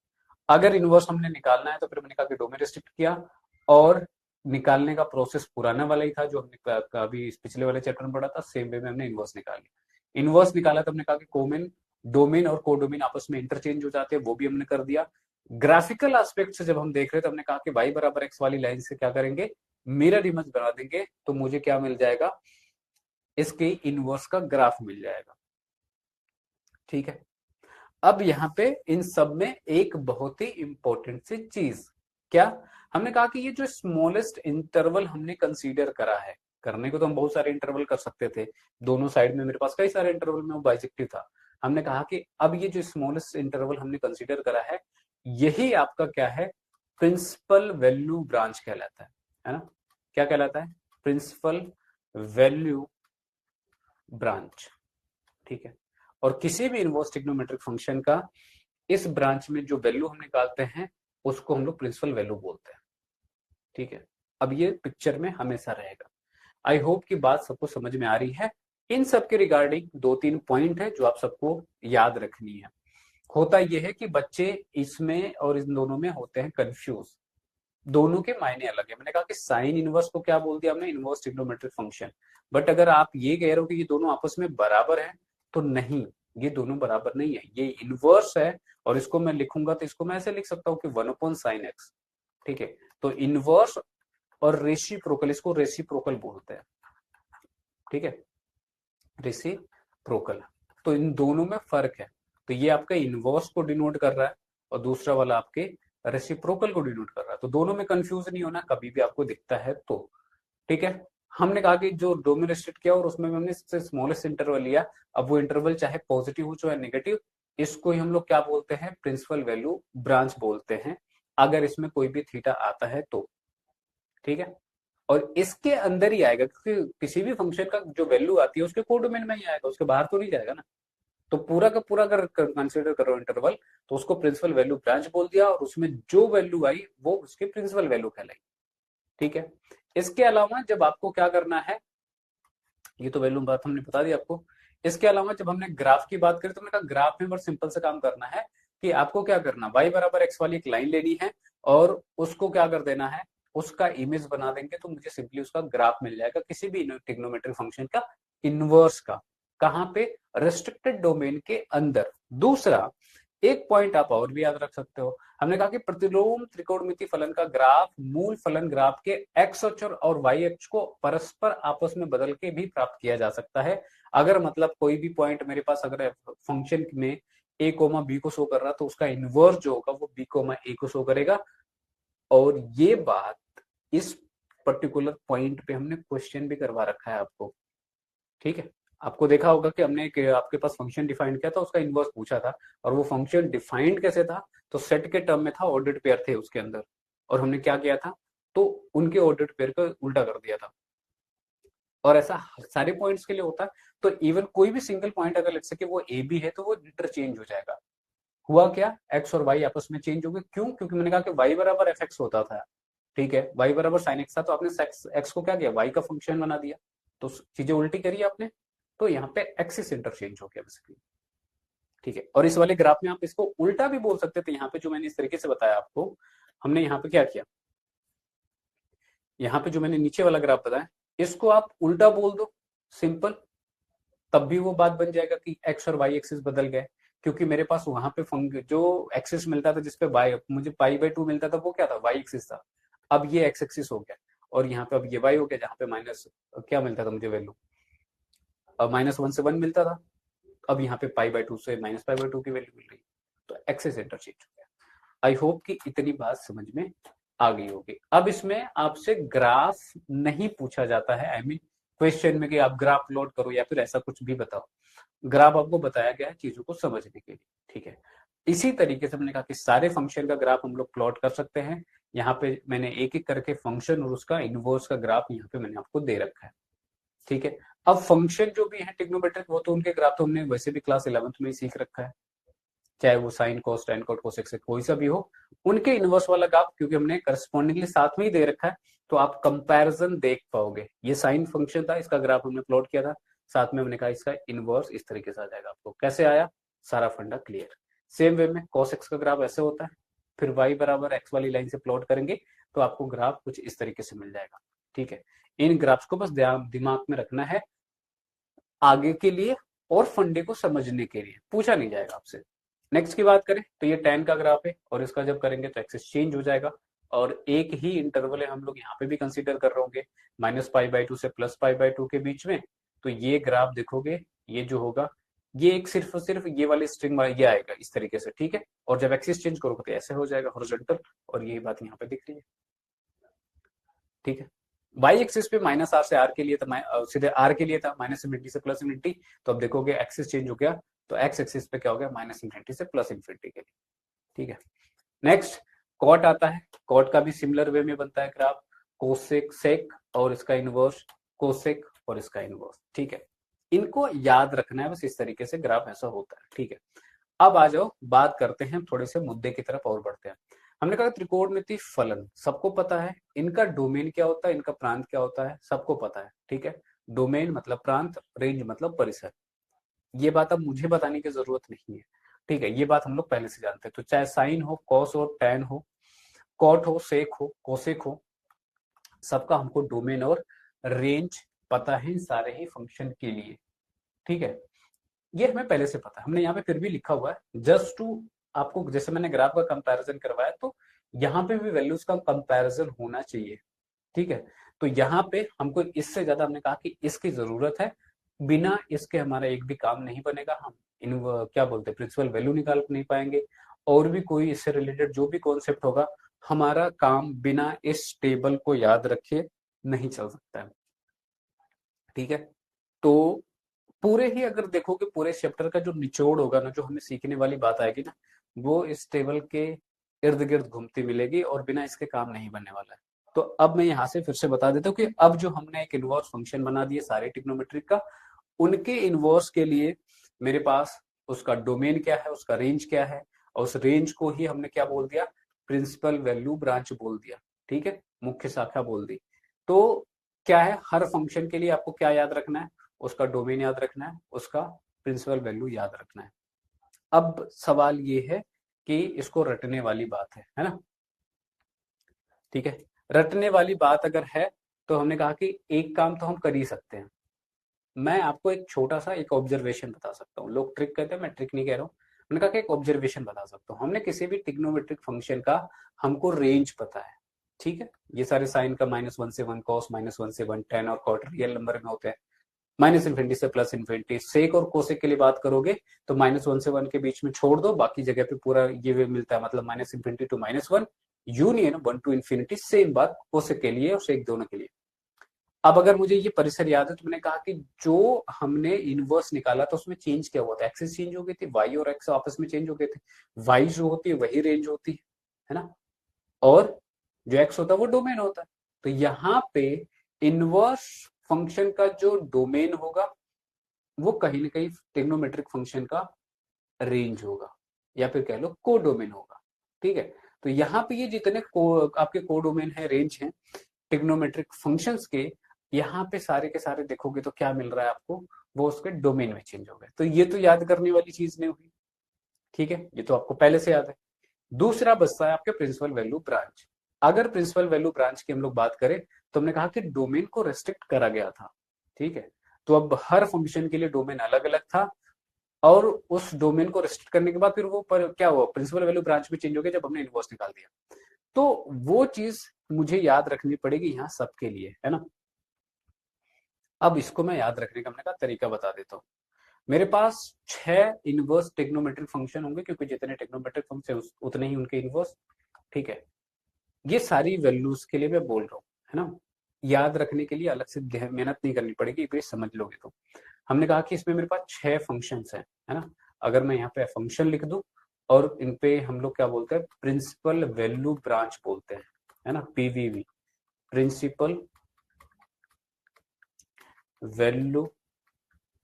अगर इनवर्स हमने निकालना है तो फिर मैंने कहा कि डोमेन रेस्ट्रिक्ट किया, और निकालने का प्रोसेस पुराना वाला ही था जो हमने अभी पिछले वाले चैप्टर में पढ़ा था, सेम वे में हमने इनवर्स निकाल लिया। इनवर्स निकाला तो हमने कहा कि कोमेन डोमेन और कोडोमेन आपस में इंटरचेंज हो जाते हैं, वो भी हमने कर दिया। ग्राफिकल एस्पेक्ट से जब हम देख रहे तो हमने कहा कि y बराबर एक्स वाली लाइन से क्या करेंगे? मिरर इमेज बना देंगे, तो मुझे क्या मिल जाएगा? इसके इनवर्स का ग्राफ मिल जाएगा। ठीक है, अब यहाँ पे इन सब में एक बहुत ही इंपॉर्टेंट सी चीज, क्या? हमने कहा कि ये जो स्मॉलेस्ट इंटरवल हमने कंसीडर करा है, करने को तो हम बहुत सारे इंटरवल कर सकते थे, दोनों साइड में मेरे पास कई सारे इंटरवल में वो बाइसेक्टिव था। हमने कहा कि अब ये जो स्मॉलेस्ट इंटरवल हमने कंसीडर करा है, यही आपका क्या है? प्रिंसिपल वैल्यू ब्रांच कहलाता है ना? क्या कहलाता है? Principal value branch. ठीक है, और किसी भी इनवर्स ट्रिग्नोमेट्रिक फंक्शन का इस ब्रांच में जो वैल्यू हम निकालते हैं उसको हम लोग प्रिंसिपल वैल्यू बोलते हैं। ठीक है, अब ये पिक्चर में हमेशा रहेगा। आई होप कि बात सबको समझ में आ रही है। इन सब के रिगार्डिंग 2-3 पॉइंट है जो आप सबको याद रखनी है। होता यह है कि बच्चे इसमें और इन दोनों में होते हैं कंफ्यूज, दोनों के मायने अलग है। मैंने कहा कि साइन इनवर्स को क्या बोल दिया हमने? Inverse trigonometric function. बट अगर आप ये कह रहे हो कि ये दोनों आपस में बराबर है, तो नहीं, ये दोनों बराबर नहीं है, ये इनवर्स है। और इसको मैं लिखूंगा तो इसको मैं ऐसे लिख सकता हूँ कि 1/sin x। ठीक है, तो इनवर्स और रेसिप्रोकल, इसको रेसिप्रोकल बोलते हैं। ठीक है, रेसिप्रोकल। तो इन दोनों में फर्क है। तो ये आपका इनवर्स को डिनोट कर रहा है और दूसरा वाला आपके रेसिप्रोकल को डिनोट कर रहा है। तो दोनों में कंफ्यूज नहीं होना, कभी भी आपको दिखता है तो। ठीक है, हमने कहा कि जो डोमेन रेस्ट्रिक्ट किया और उसमें हमने सबसे स्मॉलेस्ट इंटरवल लिया। अब वो इंटरवल चाहे पॉजिटिव हो चाहे नेगेटिव, इसको ही हम लोग क्या बोलते हैं? प्रिंसिपल वैल्यू ब्रांच बोलते हैं, अगर इसमें कोई भी थीटा आता है तो। ठीक है, और इसके अंदर ही आएगा, क्योंकि किसी भी फंक्शन का जो वैल्यू आती है उसके कोडोमेन में ही आएगा, उसके बाहर तो नहीं जाएगा ना। तो पूरा का पूरा अगर कंसिडर करो इंटरवल, तो उसको प्रिंसिपल वैल्यू ब्रांच बोल दिया, और उसमें जो वैल्यू आई वो उसकी प्रिंसिपल वैल्यू कहलाई। ठीक है, इसके अलावा जब आपको क्या करना है, ये तो वैल्यू बात हमने बता दी आपको। इसके अलावा जब हमने ग्राफ की बात करी तो हमने कहा ग्राफ में बड़ा सिंपल से काम करना है कि आपको क्या करना, y बराबर एक्स वाली एक लाइन लेनी है और उसको क्या कर देना है? उसका इमेज बना देंगे, तो मुझे सिंपली उसका ग्राफ मिल जाएगा किसी भी ट्रिग्नोमेट्रिक फंक्शन का इनवर्स का। कहां पे? रेस्ट्रिक्टेड डोमेन के अंदर। दूसरा एक पॉइंट आप और भी याद रख सकते हो, हमने कहा कि प्रतिलोम त्रिकोणमिति फलन का ग्राफ मूल फलन ग्राफ के एक्स अक्ष और वाई अक्ष को परस्पर आपस में बदल के भी प्राप्त किया जा सकता है। अगर मतलब कोई भी पॉइंट मेरे पास अगर फंक्शन में a कोमा बी को शो कर रहा तो उसका इनवर्स जो होगा वो b कोमा a को शो करेगा। और ये बात इस पर्टिकुलर पॉइंट पे हमने क्वेश्चन भी करवा रखा है आपको। ठीक है, आपको देखा होगा कि हमने आपके पास फंक्शन डिफाइंड किया था, उसका इनवर्स पूछा था, और वो फंक्शन डिफाइंड कैसे था? तो सेट के टर्म में था, ऑर्डर्ड पेयर थे उसके अंदर, और हमने क्या किया था? तो उनके ऑर्डर्ड पेयर को उल्टा कर दिया था। और ऐसा सारे पॉइंट्स के लिए होता है। तो इवन कोई भी सिंगल पॉइंट अगर लेट्स से कि वो ए बी है तो वो इंटरचेंज हो जाएगा। हुआ क्या? एक्स और वाई आपस में चेंज हो गए। क्यों? क्योंकि मैंने कहा कि वाई बराबर एफ एक्स होता था। ठीक है, वाई बराबर साइन एक्स था, तो आपने एक्स को क्या किया? वाई का फंक्शन बना दिया, तो चीजें उल्टी करी आपने। तो यहाँ पे एक्सिस इंटरचेंज हो गया बेसिकली। ठीक है, और इस वाले ग्राफ में आप इसको उल्टा भी बोल सकते थे। यहाँ पे जो मैंने इस तरीके से बताया आपको, हमने यहाँ पे क्या किया, यहाँ पे जो मैंने नीचे वाला ग्राफ बताया इसको आप उल्टा बोल दो, सिंपल, तब भी वो बात बन जाएगा कि एक्स और वाई एक्सिस बदल गए। क्योंकि मेरे पास वहां पे जो एक्सिस मिलता था जिसपे वाई मुझे पाई/2 मिलता था, वो क्या था? वाई एक्सिस था। अब ये एक्स एक्सिस हो गया, और यहाँ पे अब ये वाई हो गया, जहाँ पे माइनस क्या मिलता था मुझे वैल्यू, अब -1 से 1 मिलता था, अब यहाँ पे पाई/2 से -पाई/2 की वैल्यू मिल रही, तो एक्सेस इंटरचेंज हो गया। आई होप कि इतनी बात समझ में आ गई होगी। अब इसमें आपसे ग्राफ नहीं पूछा जाता है, आई मीन क्वेश्चन में कि आप ग्राफ प्लॉट करो या फिर ऐसा कुछ भी बताओ। ग्राफ आपको बताया गया है चीजों को समझने के लिए। ठीक है, इसी तरीके से हमने कहा कि सारे फंक्शन का ग्राफ हम लोग प्लॉट कर सकते हैं, यहाँ पे मैंने एक एक करके फंक्शन और उसका इनवर्स का ग्राफ यहाँ पे मैंने आपको दे रखा है, ठीक है। अब फंक्शन जो भी है ट्रिग्नोमेट्रिक, वो तो उनके ग्राफ तो हमने वैसे भी क्लास 11th में ही सीख रखा है, चाहे वो sine cos ten coat cosec से कोई सा भी हो, उनके इनवर्स वाला ग्राफ क्योंकि हमने करस्पॉन्डिंगली साथ में ही दे रखा है, तो आप कंपैरिजन देख पाओगे। ये साइन फंक्शन था, इसका ग्राफ हमने प्लॉट किया था, साथ में हमने कहा इसका इनवर्स इस तरीके से आ जाएगा। आपको कैसे आया, सारा फंडा क्लियर। सेम वे में cos x का ग्राफ ऐसे होता है, फिर y बराबर x वाली लाइन से प्लॉट करेंगे तो आपको ग्राफ कुछ इस तरीके से मिल जाएगा, ठीक है। इन ग्राफ्स को बस दिमाग में रखना है आगे के लिए और फंडे को समझने के लिए, पूछा नहीं जाएगा आपसे। नेक्स्ट की बात करें तो ये tan का ग्राफ है और इसका जब करेंगे तो एक्सिस चेंज हो जाएगा, और एक ही इंटरवल है हम लोग यहाँ पे भी कंसीडर कर रहे होंगे -π/2 से +π/2 के बीच में। तो ये ग्राफ देखोगे, ये जो होगा ये एक सिर्फ और सिर्फ ये वाली स्ट्रिंग ये आएगा इस तरीके से, ठीक है। और जब एक्सिस चेंज करोगे तो ऐसे हो जाएगा हॉरिजॉन्टल, और यही बात यहाँ पे दिख रही है, ठीक है। वाई एक्सिस पे -r से r के लिए था, सीधे r के लिए था -∞ से +∞, तो अब देखोगे एक्सिस चेंज हो गया, तो x एक्सिस पे क्या हो गया, -∞ से +∞ के लिए, ठीक है। नेक्स्ट कॉट आता है, कॉट का भी सिमिलर वे में बनता है ग्राफ, कोसेक सेक और इसका इनवर्स, कोसेक और इसका इनवर्स, ठीक है। इनको याद रखना है, बस इस तरीके से ग्राफ ऐसा होता है, ठीक है। अब आ जाओ बात करते हैं थोड़े से मुद्दे की तरफ और बढ़ते हैं। हमने कहा त्रिकोणमिति फलन सबको पता है, इनका डोमेन क्या होता है, इनका प्रांत क्या होता है, सबको पता है, ठीक है। डोमेन मतलब प्रांत, रेंज मतलब परिसर, ये बात अब मुझे बताने की जरूरत नहीं है, ठीक है। ये बात हम लोग पहले से जानते हैं। तो चाहे साइन हो, कॉस हो, टैन हो, कॉट हो, सेक हो, कोसेक हो, सबका हमको डोमेन और रेंज पता है सारे ही फंक्शन के लिए, ठीक है। ये हमें पहले से पता है, हमने यहाँ पे फिर भी लिखा हुआ है जस्ट टू आपको, जैसे मैंने ग्राफ का कंपैरिजन करवाया तो यहाँ पे भी वैल्यूज का कंपैरिजन होना चाहिए, ठीक है। तो यहाँ पे हमको इससे ज्यादा हमने कहा कि इसकी जरूरत है, बिना इसके हमारा एक भी काम नहीं बनेगा, हम इन क्या बोलते हैं प्रिंसिपल वैल्यू निकाल नहीं पाएंगे, और भी कोई इससे रिलेटेड जो भी कॉन्सेप्ट होगा हमारा काम बिना इस टेबल को याद रखे नहीं चल सकता है, ठीक है। तो पूरे ही अगर देखोगे पूरे चैप्टर का जो निचोड़ होगा ना, जो हमें सीखने वाली बात आएगी ना, वो इस टेबल के इर्द गिर्द घूमती मिलेगी और बिना इसके काम नहीं बनने वाला है। तो अब मैं यहाँ से फिर से बता देता हूँ कि अब जो हमने एक इनवर्स फंक्शन बना दिए सारे ट्रिग्नोमेट्रिक का, उनके इनवर्स के लिए मेरे पास उसका डोमेन क्या है, उसका रेंज क्या है, और उस रेंज को ही हमने क्या बोल दिया, प्रिंसिपल वैल्यू ब्रांच बोल दिया, ठीक है, मुख्य शाखा बोल दी। तो क्या है, हर फंक्शन के लिए आपको क्या याद रखना है, उसका डोमेन याद रखना है, उसका प्रिंसिपल वैल्यू याद रखना है। अब सवाल ये है कि इसको रटने वाली बात है ना, ठीक है। रटने वाली बात अगर है तो हमने कहा कि एक काम तो हम कर ही सकते हैं, मैं आपको एक छोटा सा एक ऑब्जर्वेशन बता सकता हूँ। लोग ट्रिक कहते हैं, मैं ट्रिक नहीं कह रहा हूँ, मैंने कहा कि एक ऑब्जर्वेशन बता सकता हूँ। हमने किसी भी ट्रिग्नोमेट्रिक फंक्शन का हमको रेंज पता है, ठीक है। ये सारे साइन का -1 से 1, कॉस -1 से 1, टेन और कॉट रियल नंबर में होते हैं, -∞ से +∞। सेक और कोसेक के लिए बात करोगे तो -1 से 1 के बीच में छोड़ दो, बाकी जगह पे पूरा ये वे मिलता है, मतलब -∞ to -1 यूनियन 1 to ∞। सेम बात कोसेक के लिए और सेक दोनों के लिए। अब अगर मुझे ये परिसर याद है तो मैंने कहा कि जो हमने इनवर्स निकाला था उसमें चेंज क्या हुआ था, एक्सिस चेंज हो गई थी, वाई और एक्स आपस में चेंज हो गए थे, वाई जो होती है वही रेंज होती है ना, और जो एक्स होता है वो डोमेन होता है। तो यहाँ पे इनवर्स फंक्शन का जो डोमेन होगा वो कहीं ना कहीं ट्रिग्नोमेट्रिक फंक्शन का रेंज होगा, या फिर कह लो को डोमेन होगा, ठीक है। तो यहाँ पे ये जितने आपके को डोमेन है, रेंज है ट्रिग्नोमेट्रिक फंक्शंस के, यहाँ पे सारे के सारे देखोगे तो क्या मिल रहा है आपको, वो उसके डोमेन में चेंज हो गए। तो ये तो याद करने वाली चीज नहीं हुई, ठीक है, ये तो आपको पहले से याद है। दूसरा बचता है आपके प्रिंसिपल वैल्यू ब्रांच। अगर प्रिंसिपल वैल्यू ब्रांच की हम लोग बात करें तो हमने कहा कि डोमेन को रेस्ट्रिक्ट करा गया था, ठीक है। तो अब हर फंक्शन के लिए डोमेन अलग अलग था, और उस डोमेन को रेस्ट्रिक्ट करने के बाद फिर वो क्या हुआ, प्रिंसिपल वैल्यू ब्रांच में चेंज हो गया जब हमने इनवर्स निकाल दिया। तो वो चीज मुझे याद रखनी पड़ेगी यहाँ सबके लिए, है ना। अब इसको मैं याद रखने का हमने कहा तरीका बता देता हूँ। मेरे पास 6 इनवर्स ट्रिग्नोमेट्रिक फंक्शन होंगे, क्योंकि जितने ट्रिग्नोमेट्रिक फंक्शन उतने ही उनके इनवर्स, ठीक है। ये सारी वैल्यूज के लिए मैं बोल रहा हूँ, है ना। याद रखने के लिए अलग से मेहनत नहीं करनी पड़ेगी, ये समझ लोगे तो। हमने कहा कि इसमें मेरे पास 6 फंक्शंस हैं, है ना। अगर मैं यहाँ पे फंक्शन लिख दूं और इन पे हम लोग क्या बोलते हैं, प्रिंसिपल वैल्यू ब्रांच बोलते हैं, है ना, पीवीवी, प्रिंसिपल वैल्यू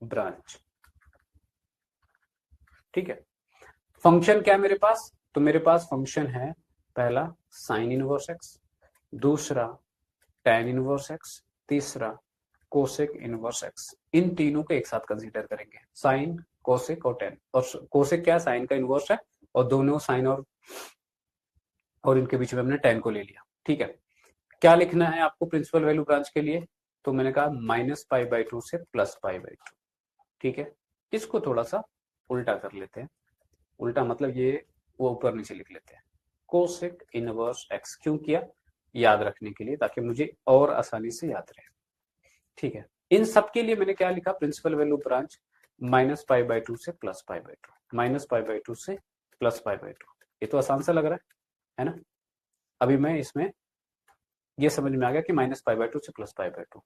ब्रांच। ठीक है, फंक्शन क्या है मेरे पास, तो मेरे पास फंक्शन है पहला साइन इनवर्स एक्स, दूसरा tan इनवर्स एक्स, तीसरा कोसेक इनवर्स एक्स। इन तीनों को एक साथ कंसीडर करेंगे, साइन, कोसेक और tan। और कोसेक क्या है, साइन का इनवर्स है, और दोनों साइन और इनके बीच में हमने tan को ले लिया। ठीक है, क्या लिखना है आपको प्रिंसिपल वैल्यू ब्रांच के लिए, तो मैंने कहा -π/2 से +π/2। ठीक है, इसको थोड़ा सा उल्टा कर लेते हैं, उल्टा मतलब ये वो ऊपर नीचे लिख लेते हैं, कोसेक इनवर्स एक्स। क्यों किया, याद रखने के लिए, ताकि मुझे और आसानी से याद रहे। ठीक है, इन सब के लिए मैंने क्या लिखा, प्रिंसिपल वैल्यू ब्रांच -π/2 से +π/2, -π/2 से +π/2। ये तो आसान सा लग रहा है ना। अभी मैं इसमें ये समझ में आ गया कि -π/2 से +π/2।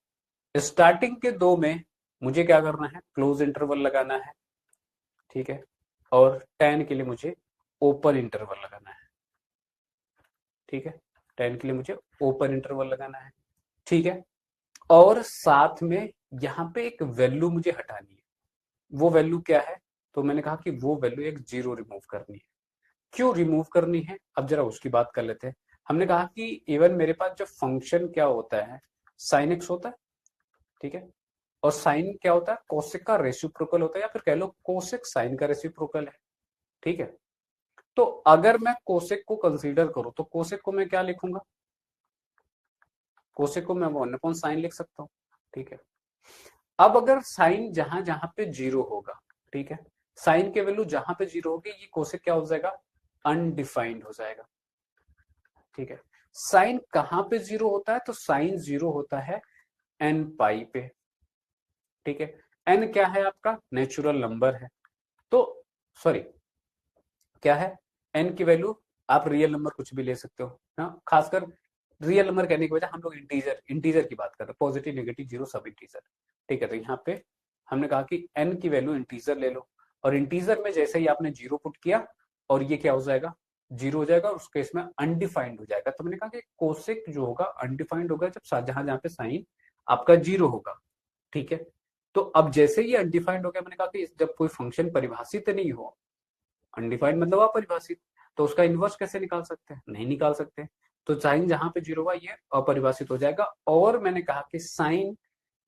स्टार्टिंग के दो में मुझे क्या करना है, क्लोज इंटरवल लगाना है। ठीक है, और tan के लिए मुझे ओपन इंटरवल लगाना है। ठीक है, tan के लिए मुझे ओपन इंटरवल लगाना है। ठीक है, और साथ में यहाँ पे एक वैल्यू मुझे हटानी है। वो वैल्यू क्या है, तो मैंने कहा कि वो वैल्यू एक 0 रिमूव करनी है। क्यों रिमूव करनी है, अब जरा उसकी बात कर लेते हैं। हमने कहा कि इवन मेरे पास जो फंक्शन क्या होता है, साइन एक्स होता है। ठीक है, और साइन क्या होता है, कोसेक का रेसिप्रोकल होता है, या फिर कह लो कोसेक साइन का रेसिप्रोकल है। ठीक है, तो अगर मैं कोसेक को कंसीडर करूं तो कोसेक को मैं क्या लिखूंगा, कोसेक को मैं 1/sin लिख सकता हूं। ठीक है, अब अगर साइन जहां जहां पे 0 होगा, ठीक है, साइन के वैल्यू जहां पे 0 होगी, ये कोसेक क्या हो जाएगा, अनडिफाइंड हो जाएगा। ठीक है, साइन कहां पे 0 होता है, तो साइन 0 होता है एन पाई पे। ठीक है, एन क्या है आपका नेचुरल नंबर है, तो सॉरी क्या है, एन की वैल्यू आप रियल नंबर कुछ भी ले सकते हो ना, खासकर रियल नंबर कहने की वजह हम लोग इंटीजर की बात कर रहे हैं, पॉजिटिव नेगेटिव जीरो सब इंटीजर। ठीक है, तो यहाँ पे हमने कहा कि एन की वैल्यू इंटीजर ले लो, और इंटीजर में जैसे ही आपने 0 पुट किया, और ये क्या हो जाएगा, 0 हो जाएगा, और उसके इसमें अनडिफाइंड हो जाएगा। तो मैंने कहा कि कोसेक जो होगा अनडिफाइंड होगा जब जहां जहां पे साइन आपका 0 होगा। ठीक है, तो अब जैसे ही अनडिफाइंड हो गया, मैंने कहा कि जब कोई फंक्शन परिभाषित नहीं हो, अनडिफाइंड मतलब अपरिभाषित, तो उसका इनवर्स कैसे निकाल सकते हैं, नहीं निकाल सकते। तो साइन जहां पे 0 हुआ ये अपरिभाषित हो जाएगा। और मैंने कहा कि साइन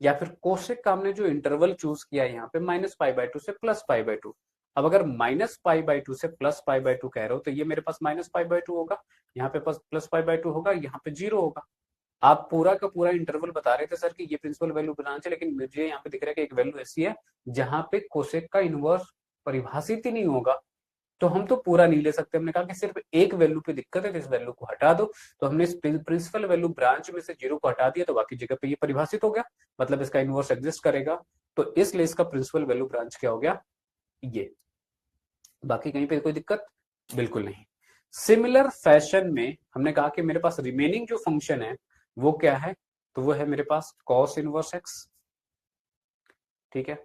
या फिर कोसेक का हमने जो इंटरवल चूज किया है यहाँ पे -π/2 से +π/2। अब अगर -π/2 से +π/2 कह रहे हो, तो ये मेरे पास -π/2 होगा, यहाँ पे पास +π/2 होगा, यहाँ पे 0 होगा। आप पूरा का पूरा इंटरवल बता रहे थे सर कि ये प्रिंसिपल वैल्यू ब्रांच है, लेकिन मुझे यहाँ पे दिख रहा है कि एक वैल्यू ऐसी है जहां पे कोसेक का इनवर्स परिभाषित ही नहीं होगा, तो हम तो पूरा नहीं ले सकते। हमने कहा कि सिर्फ एक वैल्यू पे दिक्कत है, तो इस वैल्यू को हटा दो। तो हमने इस प्रिंसिपल वैल्यू ब्रांच में से 0 को हटा दिया, तो बाकी जगह पे ये परिभाषित हो गया, मतलब इसका इनवर्स एग्जिस्ट करेगा। तो इसलिए इसका प्रिंसिपल वैल्यू ब्रांच क्या हो गया, ये। बाकी कहीं पे कोई दिक्कत बिल्कुल नहीं। सिमिलर फैशन में हमने कहा कि मेरे पास रिमेनिंग जो फंक्शन है वो क्या है, तो वो है मेरे पास कॉस इनवर्स एक्स। ठीक है,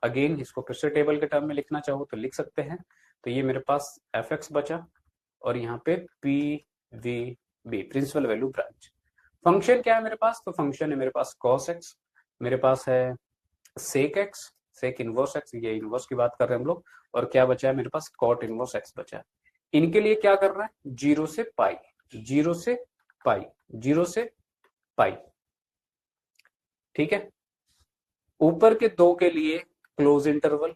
अगेन इसको फिर से टेबल के टर्म में लिखना चाहो तो लिख सकते हैं। तो ये मेरे पास एफ एक्स बचा, और यहाँ पे P V B principal value branch. Function क्या है मेरे पास, तो फंक्शन है मेरे पास कॉस एक्स, मेरे पास है sec x, sec inverse x, ये इनवर्स की बात कर रहे हैं हम लोग, और क्या बचा है मेरे पास कॉट इनवर्स एक्स बचा है। इनके लिए क्या कर रहा है, 0 से पाई, 0 से पाई, 0 से पाई। ठीक है, ऊपर के दो के लिए क्लोज इंटरवल,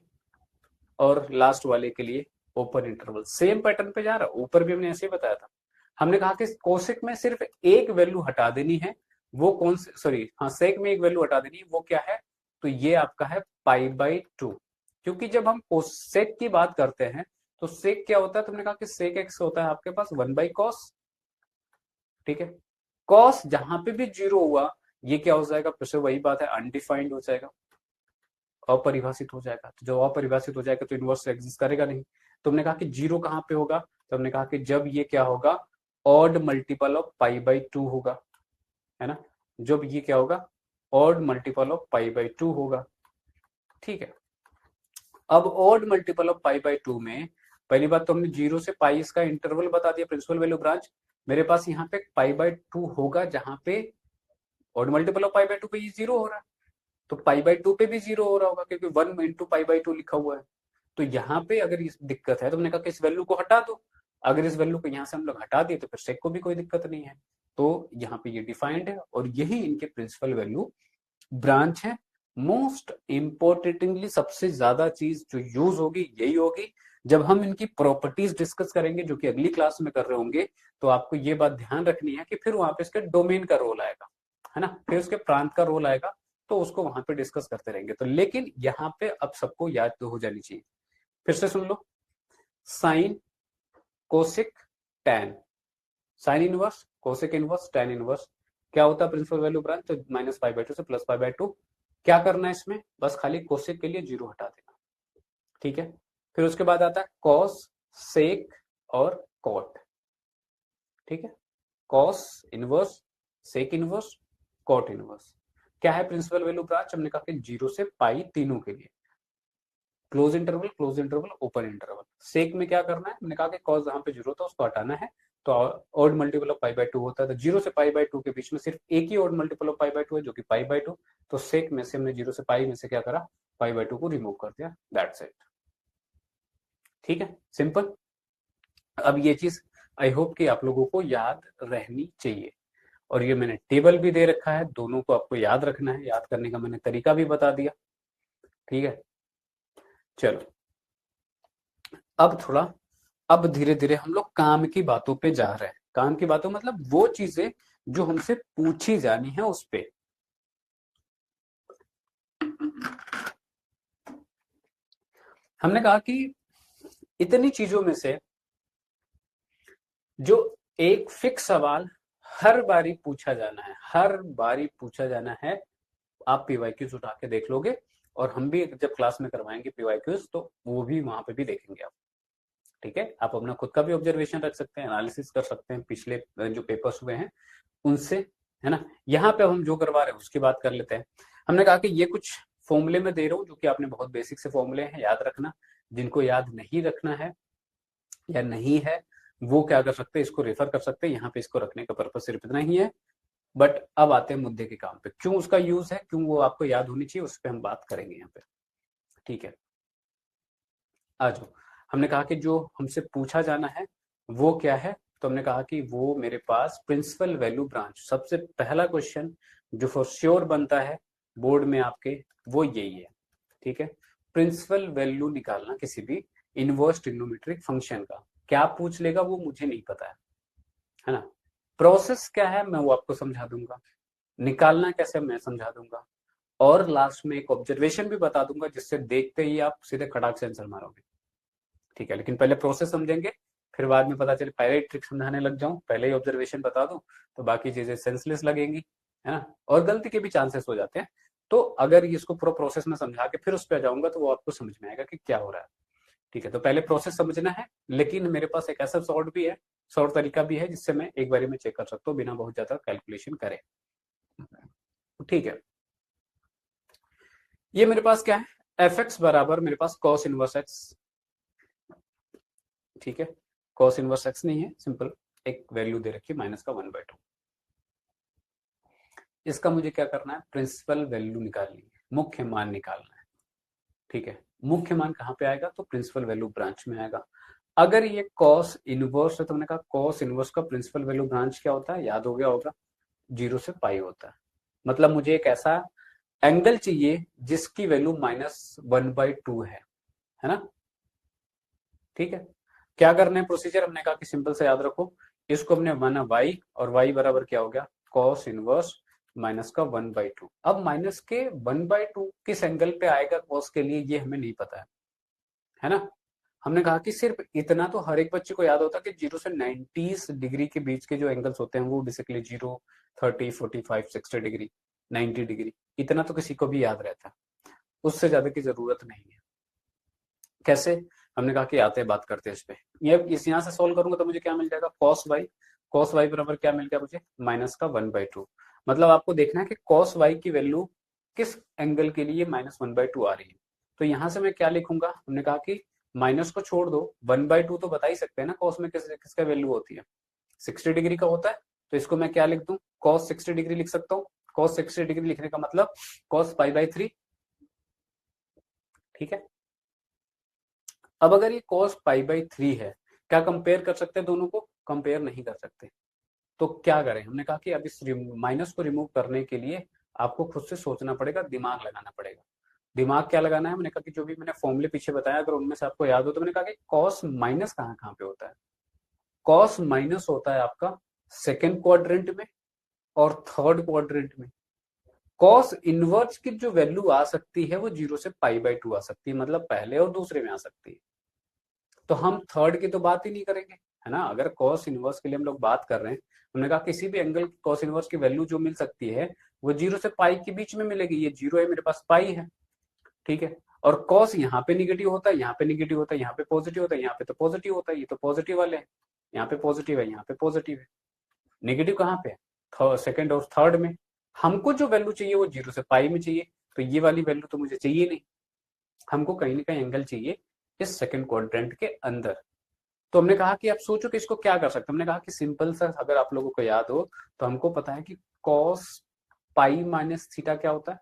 और लास्ट वाले के लिए ओपन इंटरवल। सेम पैटर्न पे जा रहा है, ऊपर भी हमने ऐसे ही बताया था। हमने कहा कि कोसेक में सिर्फ एक वैल्यू हटा देनी है, वो कौन से, सॉरी हाँ, सेक में एक वैल्यू हटा देनी है, वो क्या है, तो ये आपका है π/2। क्योंकि जब हम कोसेक की बात करते हैं तो सेक क्या होता है, तुमने कहा कि सेक एक्स होता है आपके पास 1/cos। ठीक है, कॉस जहां पे भी 0 हुआ, ये क्या हो जाएगा, फिर से वही बात है, अनडिफाइंड हो जाएगा, अपरिभाषित हो जाएगा। तो जब अपरिभाषित हो जाएगा तो इनवर्स एग्जिस्ट करेगा नहीं। तो हमने कहा कि 0 कहां पे होगा, तो हमने कहा कि जब ये क्या होगा, ऑड मल्टीपल ऑफ π/2 होगा, है ना, जब ये क्या होगा, ऑड मल्टीपल ऑफ π/2 होगा। ठीक है, अब ऑड मल्टीपल ऑफ π/2 में पहली बात तो हमने 0 से पाई इसका इंटरवल बता दिया प्रिंसिपल वैल्यू ब्रांच, मेरे पास यहाँ पे π/2 होगा, जहां पे ऑड मल्टीपल ऑफ π/2 पे ये 0 हो रहा है, तो π/2 पे भी 0 हो रहा होगा, क्योंकि 1 इंटू π/2 लिखा हुआ है। तो यहाँ पे अगर इस दिक्कत है तो हमने कहा कि इस वैल्यू को हटा दो। अगर इस वैल्यू को यहाँ से हम लोग हटा दिए तो फिर सेक को भी कोई दिक्कत नहीं है। तो यहाँ पे ये डिफाइंड है और यही इनके प्रिंसिपल वैल्यू ब्रांच है। मोस्ट इंपॉर्टेंटली सबसे ज्यादा चीज जो यूज होगी यही होगी जब हम इनकी प्रॉपर्टीज डिस्कस करेंगे, जो कि अगली क्लास में कर रहे होंगे। तो आपको ये बात ध्यान रखनी है कि फिर वहां पे इसके डोमेन का रोल आएगा, है ना, फिर उसके प्रांत का रोल आएगा, तो उसको वहां पे डिस्कस करते रहेंगे। तो लेकिन यहाँ पे अब सबको याद तो हो जानी चाहिए। फिर से सुन लो, sine, cosec, tan, sine inverse, cosec inverse, tan inverse, क्या होता है प्रिंसिपल वैल्यू ब्रांच? तो -π/2 से +π/2। क्या करना है इसमें? बस खाली कोसिक के लिए 0 हटा देना, ठीक है। फिर उसके बाद आता है कॉस, सेक और कॉट, ठीक है। Cos inverse, sec inverse, cot inverse. क्या है प्रिंसिपल वैल्यू ब्रांच? हमने कहा कि 0 से पाई तीनों के लिए, क्लोज इंटरवल, ओपन इंटरवल। सेक में क्या करना है? हमने कहा कि कॉस जहां पे 0 था उसको हटाना है, तो ऑड मल्टीपल ऑफ π/2 होता है। तो 0 से π/2 के बीच में सिर्फ एक ही ऑड मल्टीपल ऑफ π/2 है, जो कि π/2। तो सेक में से हमने 0 से पाई में से क्या करा? π/2 को रिमूव कर दिया, दैट्स इट, ठीक है, सिंपल। अब ये चीज आई होप कि आप लोगों को याद रहनी चाहिए, और ये मैंने टेबल भी दे रखा है, दोनों को आपको याद रखना है। याद करने का मैंने तरीका भी बता दिया, ठीक है। चलो अब धीरे धीरे हम लोग काम की बातों पे जा रहे हैं। काम की बातों मतलब वो चीजें जो हमसे पूछी जानी है उस पे। हमने कहा कि इतनी चीजों में से जो एक फिक्स सवाल हर बारी पूछा जाना है, आप पीवाईक्यूज उठा के देख लोगे, और हम भी जब क्लास में करवाएंगे पीवाईक्यूज तो वो भी वहां पे भी देखेंगे आप, ठीक है। आप अपना खुद का भी ऑब्जर्वेशन रख सकते हैं, एनालिसिस कर सकते हैं पिछले जो पेपर्स हुए हैं उनसे, है ना। यहाँ पे हम जो करवा रहे हैं उसकी बात कर लेते हैं। हमने कहा कि ये कुछ फॉर्मूले में दे रहा हूँ जो कि आपने बहुत बेसिक से फॉर्मूले हैं, याद रखना। जिनको याद नहीं रखना है या नहीं है वो क्या कर सकते हैं, इसको रेफर कर सकते हैं। यहाँ पे इसको रखने का पर्पज सिर्फ इतना ही है। बट अब आते हैं मुद्दे के काम पे, क्यों उसका यूज है, क्यों वो आपको याद होनी चाहिए, उस पर हम बात करेंगे यहाँ पे, ठीक है। आ जाओ। हमने कहा कि जो हमसे पूछा जाना है वो क्या है, तो हमने कहा कि वो मेरे पास प्रिंसिपल वैल्यू ब्रांच। सबसे पहला क्वेश्चन जो फॉर श्योर बनता है बोर्ड में आपके, वो यही है, ठीक है। प्रिंसिपल वैल्यू निकालना किसी भी इनवर्स ट्रिग्नोमेट्रिक फंक्शन का। क्या पूछ लेगा वो मुझे नहीं पता है ना। प्रोसेस क्या है मैं वो आपको समझा दूंगा, निकालना कैसे मैं समझा दूंगा, और लास्ट में एक ऑब्जर्वेशन भी बता दूंगा जिससे देखते ही आप सीधे खटाक से आंसर मारोगे, ठीक है। लेकिन पहले प्रोसेस समझेंगे, फिर बाद में पता चले पहले ही ट्रिक समझाने लग जाऊं, पहले ही ऑब्जर्वेशन बता दूं, तो बाकी चीजें सेंसलेस लगेंगी, है ना, और गलती के भी चांसेस हो जाते हैं। तो अगर इसको पूरा प्रोसेस में समझा के फिर उस पर जाऊंगा तो वो आपको समझ में आएगा कि क्या हो रहा है, ठीक है। तो पहले प्रोसेस समझना है, लेकिन मेरे पास एक ऐसा शॉर्ट तरीका भी है जिससे मैं एक बारी में चेक कर सकता हूँ बिना बहुत ज्यादा कैलकुलेशन करे, ठीक है। ये मेरे पास क्या है, एफ एक्स बराबर मेरे पास कॉस इनवर्स एक्स, ठीक है। कॉस इनवर्स एक्स नहीं है, सिंपल एक वैल्यू दे रखी है -1/2। इसका मुझे क्या करना है, प्रिंसिपल वैल्यू निकालनी है, मुख्य मान निकालना है, ठीक है। मुख्य मान कहाँ पे आएगा, तो प्रिंसिपल वैल्यू ब्रांच में आएगा। अगर ये कॉस इनवर्स है तो हमने कहा कॉस इनवर्स का प्रिंसिपल वैल्यू ब्रांच क्या होता है, याद हो गया होगा, 0 से पाई होता है। मतलब मुझे एक ऐसा एंगल चाहिए जिसकी वैल्यू -1/2 है ना, ठीक है। क्या करना है प्रोसीजर, हमने कहा कि सिंपल से याद रखो, इसको हमने माना y, और y बराबर क्या हो गया, cos इनवर्स माइनस का 1/2। अब माइनस के 1/2 किस एंगल पे आएगा cos के लिए ये हमें नहीं पता है ना। हमने कहा कि सिर्फ इतना तो हर एक बच्चे को याद होता है कि 0 से 90 डिग्री के बीच के जो एंगल्स होते हैं वो बेसिकली 0, 30, 45, 60 डिग्री, 90 डिग्री, इतना तो किसी को भी याद रहता है, उससे ज्यादा की जरूरत नहीं है। कैसे, हमने कहा कि आते हैं बात करते हैं इस पे। ये इस यहाँ से सोल्व करूंगा तो मुझे क्या मिल जाएगा, cos y बराबर क्या मिल गया मुझे, -1/2। मतलब आपको देखना है कि cos y की वैल्यू किस एंगल के लिए -1/2 आ रही है। तो यहाँ से मैं क्या लिखूंगा, हमने कहा कि माइनस को छोड़ दो, 1/2 तो बता ही सकते हैं ना कॉस में किसका वैल्यू होती है, 60 डिग्री का होता है, तो इसको मैं क्या लिख दूं, cos 60 डिग्री लिख सकता हूँ। cos 60 डिग्री लिखने का मतलब cos π/3, ठीक है। अब अगर ये cos π/3 है, क्या कंपेयर कर सकते हैं दोनों को? कंपेयर नहीं कर सकते। तो क्या करें? हमने कहा कि अब इस माइनस को रिमूव करने के लिए आपको खुद से सोचना पड़ेगा, दिमाग लगाना पड़ेगा। दिमाग क्या लगाना है? मैंने कहा कि जो भी मैंने फॉर्मूले पीछे बताया, अगर उनमें से आपको याद हो, तो मैंने कहा कि कॉस माइनस कहाँ कहाँ पे होता है। कॉस माइनस होता है आपका सेकेंड क्वाड्रेंट में और थर्ड क्वाड्रेंट में। कॉस इनवर्स की जो वैल्यू आ सकती है वो 0 से π/2 आ सकती है, मतलब पहले और दूसरे में आ सकती है। तो हम थर्ड की तो बात ही नहीं करेंगे, है ना। अगर कॉस इनवर्स के लिए हम लोग बात कर रहे हैं, हमने कहा किसी भी एंगल की कॉस इनवर्स की वैल्यू जो मिल सकती है वो 0 से पाई के बीच में मिलेगी। ये 0 है, मेरे पास पाई है, ठीक है। और कॉस यहाँ पे निगेटिव होता है, यहाँ पे निगेटिव होता है, यहाँ पे पॉजिटिव होता है, यहाँ पे तो पॉजिटिव होता है, ये तो पॉजिटिव वाले हैं, यहाँ पे पॉजिटिव है, यहाँ पे पॉजिटिव है। नेगेटिव कहाँ पे है? सेकंड और थर्ड में। हमको जो वैल्यू चाहिए वो 0 से पाई में चाहिए, तो ये वाली वैल्यू तो मुझे चाहिए नहीं। हमको कहीं ना कहीं एंगल चाहिए इस सेकंड क्वाड्रेंट के अंदर। तो हमने कहा कि आप सोचो कि इसको क्या कर सकते हैं। हमने कहा कि सिंपल सा, अगर आप लोगों को याद हो तो हमको पता है कि कॉस पाई माइनस थीटा क्या होता है।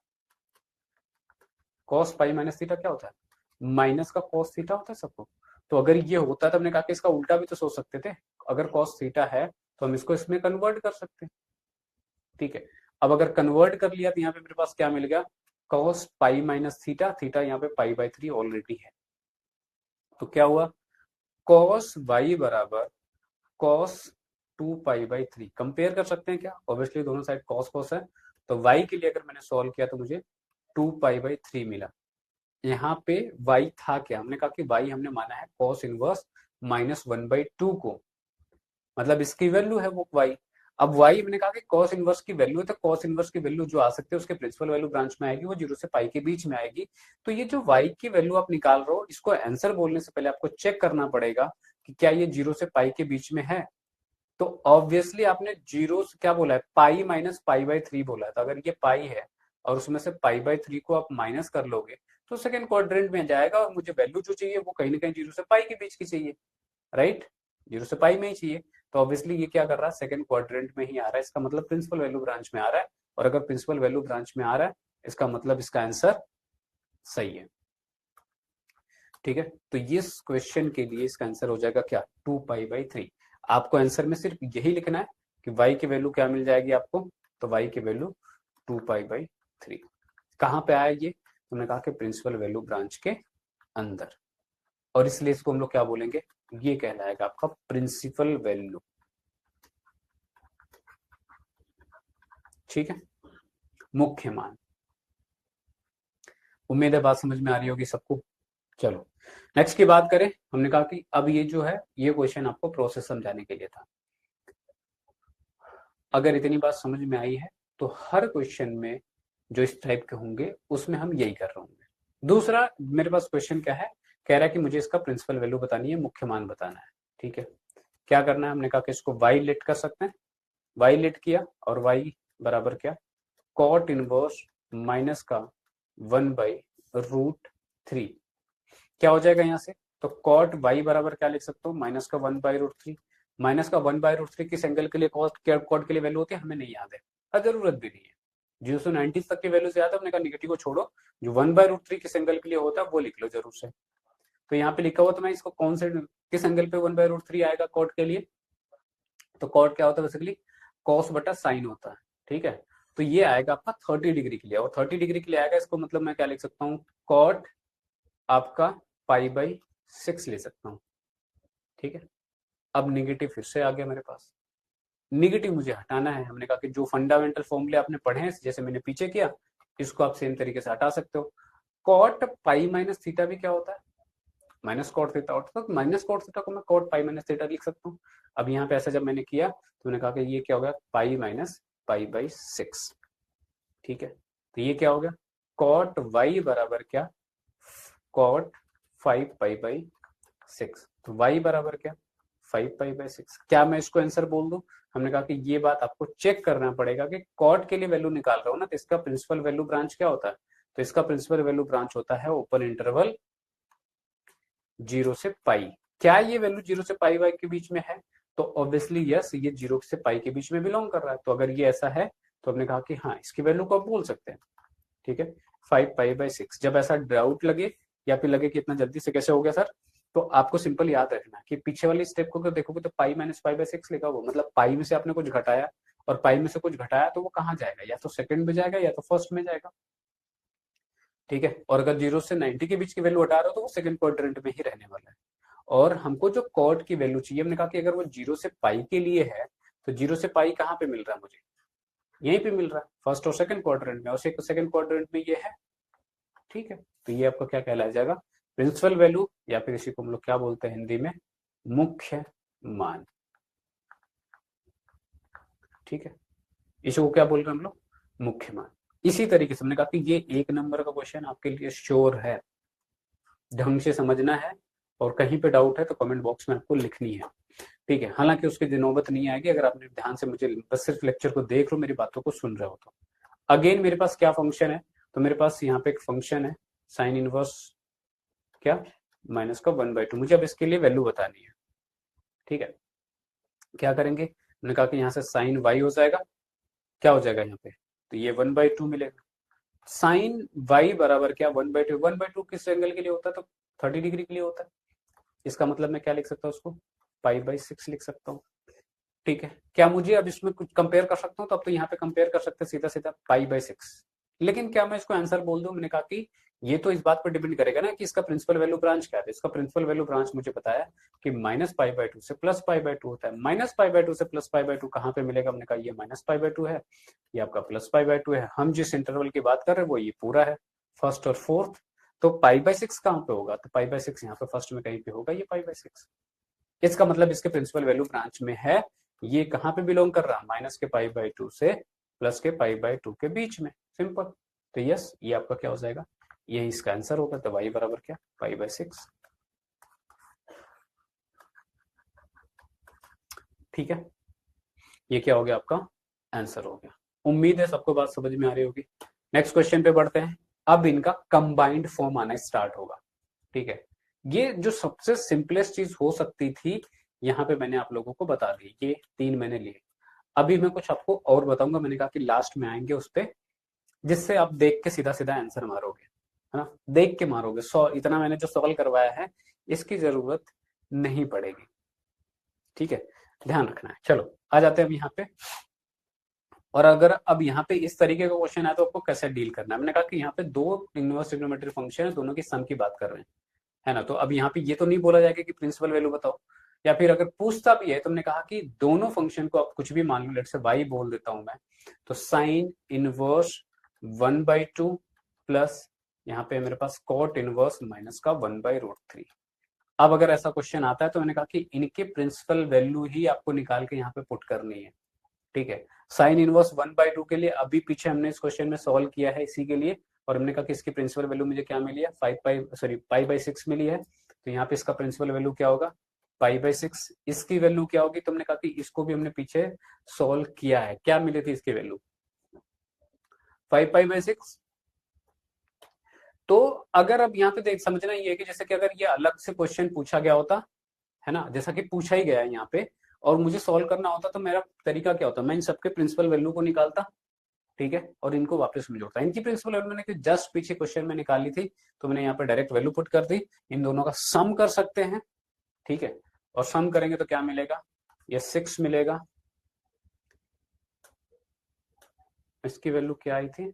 कॉस पाई माइनस थीटा क्या होता है? माइनस का कॉस थीटा होता है सबको। तो अगर ये होता है तो हमने कहा कि इसका उल्टा भी तो सोच सकते थे। अगर कॉस थीटा है तो हम इसको इसमें कन्वर्ट कर सकते हैं, ठीक है। अब अगर कन्वर्ट कर लिया तो यहाँ पे मेरे पास क्या मिल गया? Cos pi minus theta, theta यहाँ पे π/3 ऑलरेडी है। तो क्या हुआ? कॉस वाई बराबर कॉस 2π/3। कंपेयर कर सकते हैं क्या? ऑब्वियसली दोनों साइड कॉस कॉस है, तो y के लिए अगर मैंने सॉल्व किया तो मुझे 2π/3 मिला। यहाँ पे y था क्या? हमने कहा कि y हमने माना है cos इनवर्स -1/2 को, मतलब इसकी वैल्यू है वो y। अब y मैंने कहा कि cos इनवर्स की वैल्यू है, तो cos इनवर्स की वैल्यू जो आ सकती है उसके प्रिंसिपल वैल्यू ब्रांच में आएगी, वो 0 से पाई के बीच में आएगी। तो ये जो y की वैल्यू आप निकाल रहे हो, इसको आंसर बोलने से पहले आपको चेक करना पड़ेगा कि क्या ये 0 से पाई के बीच में है। तो ऑब्वियसली आपने 0 क्या बोला है? पाई माइनस π/3 बोला है। तो अगर ये पाई है और उसमें से π/3 को आप माइनस कर लोगे तो सेकंड क्वाड्रेंट में जाएगा, और मुझे वैल्यू जो चाहिए वो कहीं ना कहीं 0 से पाई के बीच की चाहिए, राइट। 0 से पाई में ही चाहिए। तो ऑब्वियसली ये क्या कर रहा है? सेकंड क्वाड्रेंट में ही आ रहा है, इसका मतलब प्रिंसिपल वैल्यू ब्रांच में आ रहा है। और अगर प्रिंसिपल वैल्यू ब्रांच में आ रहा है, इसका मतलब इसका आंसर सही है, ठीक है। तो इस क्वेश्चन के लिए इसका आंसर हो जाएगा क्या? 2π/3। आपको आंसर में सिर्फ यही लिखना है कि y की वैल्यू क्या मिल जाएगी आपको। तो y की वैल्यू 2π/3। कहाँ पे आया ये? तुमने कहा कि प्रिंसिपल वैल्यू ब्रांच के अंदर, और इसलिए इसको हम लोग क्या बोलेंगे? ये कहलाएगा आपका प्रिंसिपल वैल्यू, ठीक है, मुख्य मान। उम्मीद है बात समझ में आ रही होगी सबको। चलो नेक्स्ट की बात करें। हमने कहा कि अब ये जो है, ये क्वेश्चन आपको प्रोसेस समझाने के लिए था। अगर इतनी बात समझ में आई है तो हर क्वेश्चन में जो इस टाइप के होंगे उसमें हम यही कर रहे होंगे। दूसरा मेरे पास क्वेश्चन क्या है? कह रहा है कि मुझे इसका प्रिंसिपल वैल्यू बतानी है, मुख्य मान बताना है, ठीक है। क्या करना है? हमने कहा कि इसको y लेट कर सकते हैं। y लेट किया और y बराबर क्या? कॉट इनवर्स माइनस का 1/√3। क्या हो जाएगा यहाँ से? तो कॉट y बराबर क्या लिख सकता हूँ? माइनस का 1/√3। माइनस का 1/√3 किस एंगल के लिए कॉट के लिए वैल्यू होती है हमें नहीं याद है, और जरूरत भी नहीं है। 0 से 90 तक की वैल्यू से याद है, हमने कहा निगेटिव को छोड़ो, जो 1/√3 किस एंगल के लिए होता है वो लिख लो जरूर से। तो यहाँ पे लिखा हुआ, तो मैं इसको कौन से किस एंगल पे 1/√3 आएगा कॉट के लिए? तो कॉट क्या होता है? बेसिकली कॉस बटा साइन होता है, ठीक है। तो ये आएगा आपका 30 डिग्री के लिए, और 30 डिग्री के लिए आएगा, इसको मतलब मैं क्या लिख सकता हूँ? कॉट आपका π/6 ले सकता हूँ, ठीक है। अब निगेटिव फिर से आ गया मेरे पास। निगेटिव मुझे हटाना है। हमने कहा कि जो फंडामेंटल फॉर्मूले आपने पढ़े हैं, जैसे मैंने पीछे किया, इसको आप सेम तरीके से हटा सकते हो। कॉट पाई माइनस थीटा भी क्या होता है? माइनस कॉट थीटा, तो माइनस कॉट थीटा को मैं कॉट पाई माइनस थीटा लिख सकता हूँ। अब यहाँ पे ऐसा जब मैंने किया तो मैंने कहा कि ये क्या हो गया? पाई माइनस π/6, ठीक है। तो ये क्या हो गया? कॉट वाई बराबर क्या? कॉट 5π/6। तो y बराबर क्या? 5π/6। क्या मैं इसको आंसर बोल दूं? हमने कहा कि ये बात आपको चेक करना पड़ेगा कि कॉट के लिए वैल्यू निकाल रहा हूं ना, तो इसका प्रिंसिपल वैल्यू ब्रांच क्या होता है? तो इसका प्रिंसिपल वैल्यू ब्रांच होता है ओपन इंटरवल 0 से पाई। क्या ये वैल्यू 0 से पाई वाई के बीच में है? तो ऑब्वियसली यस, ये 0 से पाई के बीच में बिलोंग कर रहा है। तो अगर ये ऐसा है तो हमने कहा कि हाँ, इसकी वैल्यू को आप बोल सकते हैं। ठीक है, 5 पाई/6। जब ऐसा डाउट लगे या फिर लगे कि इतना जल्दी से कैसे हो गया सर, तो आपको सिंपल याद रखना कि पीछे वाली स्टेप को अगर देखोगे तो पाई-5/6 लिखा हुआ, मतलब पाई में से आपने कुछ घटाया और पाई में से कुछ घटाया तो वो कहाँ जाएगा, या तो सेकंड में जाएगा या तो फर्स्ट में जाएगा। ठीक है, और अगर 0 से 90 के बीच की वैल्यू हटा रहे हो तो वो सेकंड क्वाड्रेंट में ही रहने वाला है। और हमको जो कॉट की वैल्यू चाहिए, हमने कहा कि अगर वो 0 से पाई के लिए है तो 0 से पाई कहाँ पे मिल रहा है मुझे, यहीं पे मिल रहा है, फर्स्ट और सेकंड क्वाड्रेंट में, और सेकंड क्वाड्रेंट में ये है। ठीक है, तो ये आपका क्या कहलाया जाएगा, प्रिंसिपल वैल्यू, या फिर इसी को हम लोग क्या बोलते हैं हिंदी में, मुख्य मान। ठीक है, इसको क्या बोल रहे हैं हम लोग, मुख्य मान। इसी तरीके से हमने कहा कि ये 1 नंबर का क्वेश्चन आपके लिए श्योर है, ढंग से समझना है, और कहीं पे डाउट है तो कमेंट बॉक्स में आपको लिखनी है। ठीक है, हालांकि उसकी नौबत नहीं आएगी अगर आपने ध्यान से मुझे बस सिर्फ लेक्चर को देख लो, मेरी बातों को सुन रहे हो तो। अगेन मेरे पास क्या फंक्शन है, तो मेरे पास यहाँ पे एक फंक्शन है साइन इनवर्स क्या, माइनस का 1/2। मुझे अब इसके लिए वैल्यू बतानी है। ठीक है, क्या करेंगे, हमने कहा कि यहाँ से साइन वाई हो जाएगा, क्या हो जाएगा यहाँ पे, तो ये 1/2 मिलेगा। साइन वाई बराबर क्या, 1/2। 1/2 किस एंगल के लिए होता है, तो 30 डिग्री के लिए होता है। इसका मतलब मैं क्या लिख सकता हूँ, उसको पाई/6 लिख सकता हूँ। ठीक है, क्या मुझे अब इसमें कुछ कंपेयर कर सकता हूँ, तो अब तो यहाँ पे कंपेयर कर सकते हैं सीधा सीधा पाई/6। लेकिन क्या मैं इसको आंसर बोल दूं, मैंने कहा कि ये तो इस बात पर डिपेंड करेगा ना कि इसका प्रिंसिपल वैल्यू ब्रांच क्या है। इसका प्रिंसिपल वैल्यू ब्रांच मुझे बताया कि -पाई/2 से +पाई/2 होता है। -पाई/2 से +पाई/2 कहाँ पे मिलेगा, हमने कहा ये -पाई/2 है, ये आपका +पाई/2 है। हम जिस इंटरवल की बात कर रहे हैं वो ये पूरा है, फर्स्ट और फोर्थ। तो पाई/6 कहाँ पे होगा, तो पाई/6 यहाँ पे फर्स्ट में कहीं पे होगा, ये पाई/6। इसका मतलब इसके प्रिंसिपल वैल्यू ब्रांच में है। ये कहाँ पे बिलोंग कर रहा है, माइनस के पाई/2 से प्लस के पाई/2 के बीच में, सिंपल। तो यस, ये आपका क्या हो जाएगा, ये इसका आंसर होगा। तो y बराबर क्या, पाई/6। ठीक है, ये क्या हो गया, आपका आंसर हो गया। उम्मीद है सबको बात समझ में आ रही होगी। नेक्स्ट क्वेश्चन पे बढ़ते हैं। अब इनका कंबाइंड फॉर्म आना स्टार्ट होगा। ठीक है, ये जो सबसे सिंपलेस्ट चीज हो सकती थी यहाँ पे मैंने आप लोगों को बता दी, ये 3 मैंने लिए। अभी मैं कुछ आपको और बताऊंगा, मैंने कहा कि लास्ट में आएंगे उस पे, जिससे आप देख के सीधा सीधा आंसर मारोगे, है ना, देख के मारोगे। इतना मैंने जो सवाल करवाया है इसकी जरूरत नहीं पड़ेगी। ठीक है, ध्यान रखना है। चलो आ जाते हैं अब यहाँ पे। और अगर अब यहाँ पे इस तरीके का क्वेश्चन है तो आपको कैसे डील करना है। मैंने कहा कि यहाँ पे 2 इनवर्स ट्रिग्नोमेट्री फंक्शन है, दोनों की सम की बात कर रहे हैं, है ना। तो अब यहाँ पे ये तो नहीं बोला जाएगा कि प्रिंसिपल वैल्यू बताओ, या फिर अगर पूछता भी है तो हमने कहा कि दोनों फंक्शन को आप कुछ भी मान लो, लेट से y बोल देता हूं मैं, तो साइन इनवर्स 1/2 प्लस यहाँ पे मेरे पास कॉट इनवर्स माइनस का 1/√3। अब अगर ऐसा क्वेश्चन आता है तो मैंने कहा कि इनके प्रिंसिपल वैल्यू ही आपको निकाल के यहाँ पे पुट करनी है। ठीक है, साइन इनवर्स 1/2 के लिए अभी पीछे हमने इस क्वेश्चन में सॉल्व किया है इसी के लिए, और हमने कहा कि इसकी प्रिंसिपल वैल्यू मुझे क्या मिली है, पाई/6 मिली है। तो यहाँ पे इसका प्रिंसिपल वैल्यू क्या होगा, पाई/6। इसकी वैल्यू क्या होगी, तो हमने कहा कि इसको भी हमने पीछे सॉल्व किया है, क्या मिली थी इसकी वैल्यू, 5 पाई/6। तो अगर अब यहाँ पे देख समझना ये है कि जैसे कि अगर ये अलग से क्वेश्चन पूछा गया होता, है ना, जैसा कि पूछा ही गया है यहाँ पे, और मुझे सॉल्व करना होता, तो मेरा तरीका क्या होता, मैं इन सबके प्रिंसिपल वैल्यू को निकालता, ठीक है, और इनको वापस में जोड़ता। इनकी प्रिंसिपल वैल्यू मैंने जस्ट पीछे क्वेश्चन में निकाली थी, तो मैंने यहाँ पे डायरेक्ट वैल्यू पुट कर दी। इन दोनों का सम कर सकते हैं, ठीक है, और सम करेंगे तो क्या मिलेगा, ये 6 मिलेगा। इसकी वैल्यू क्या आई थी,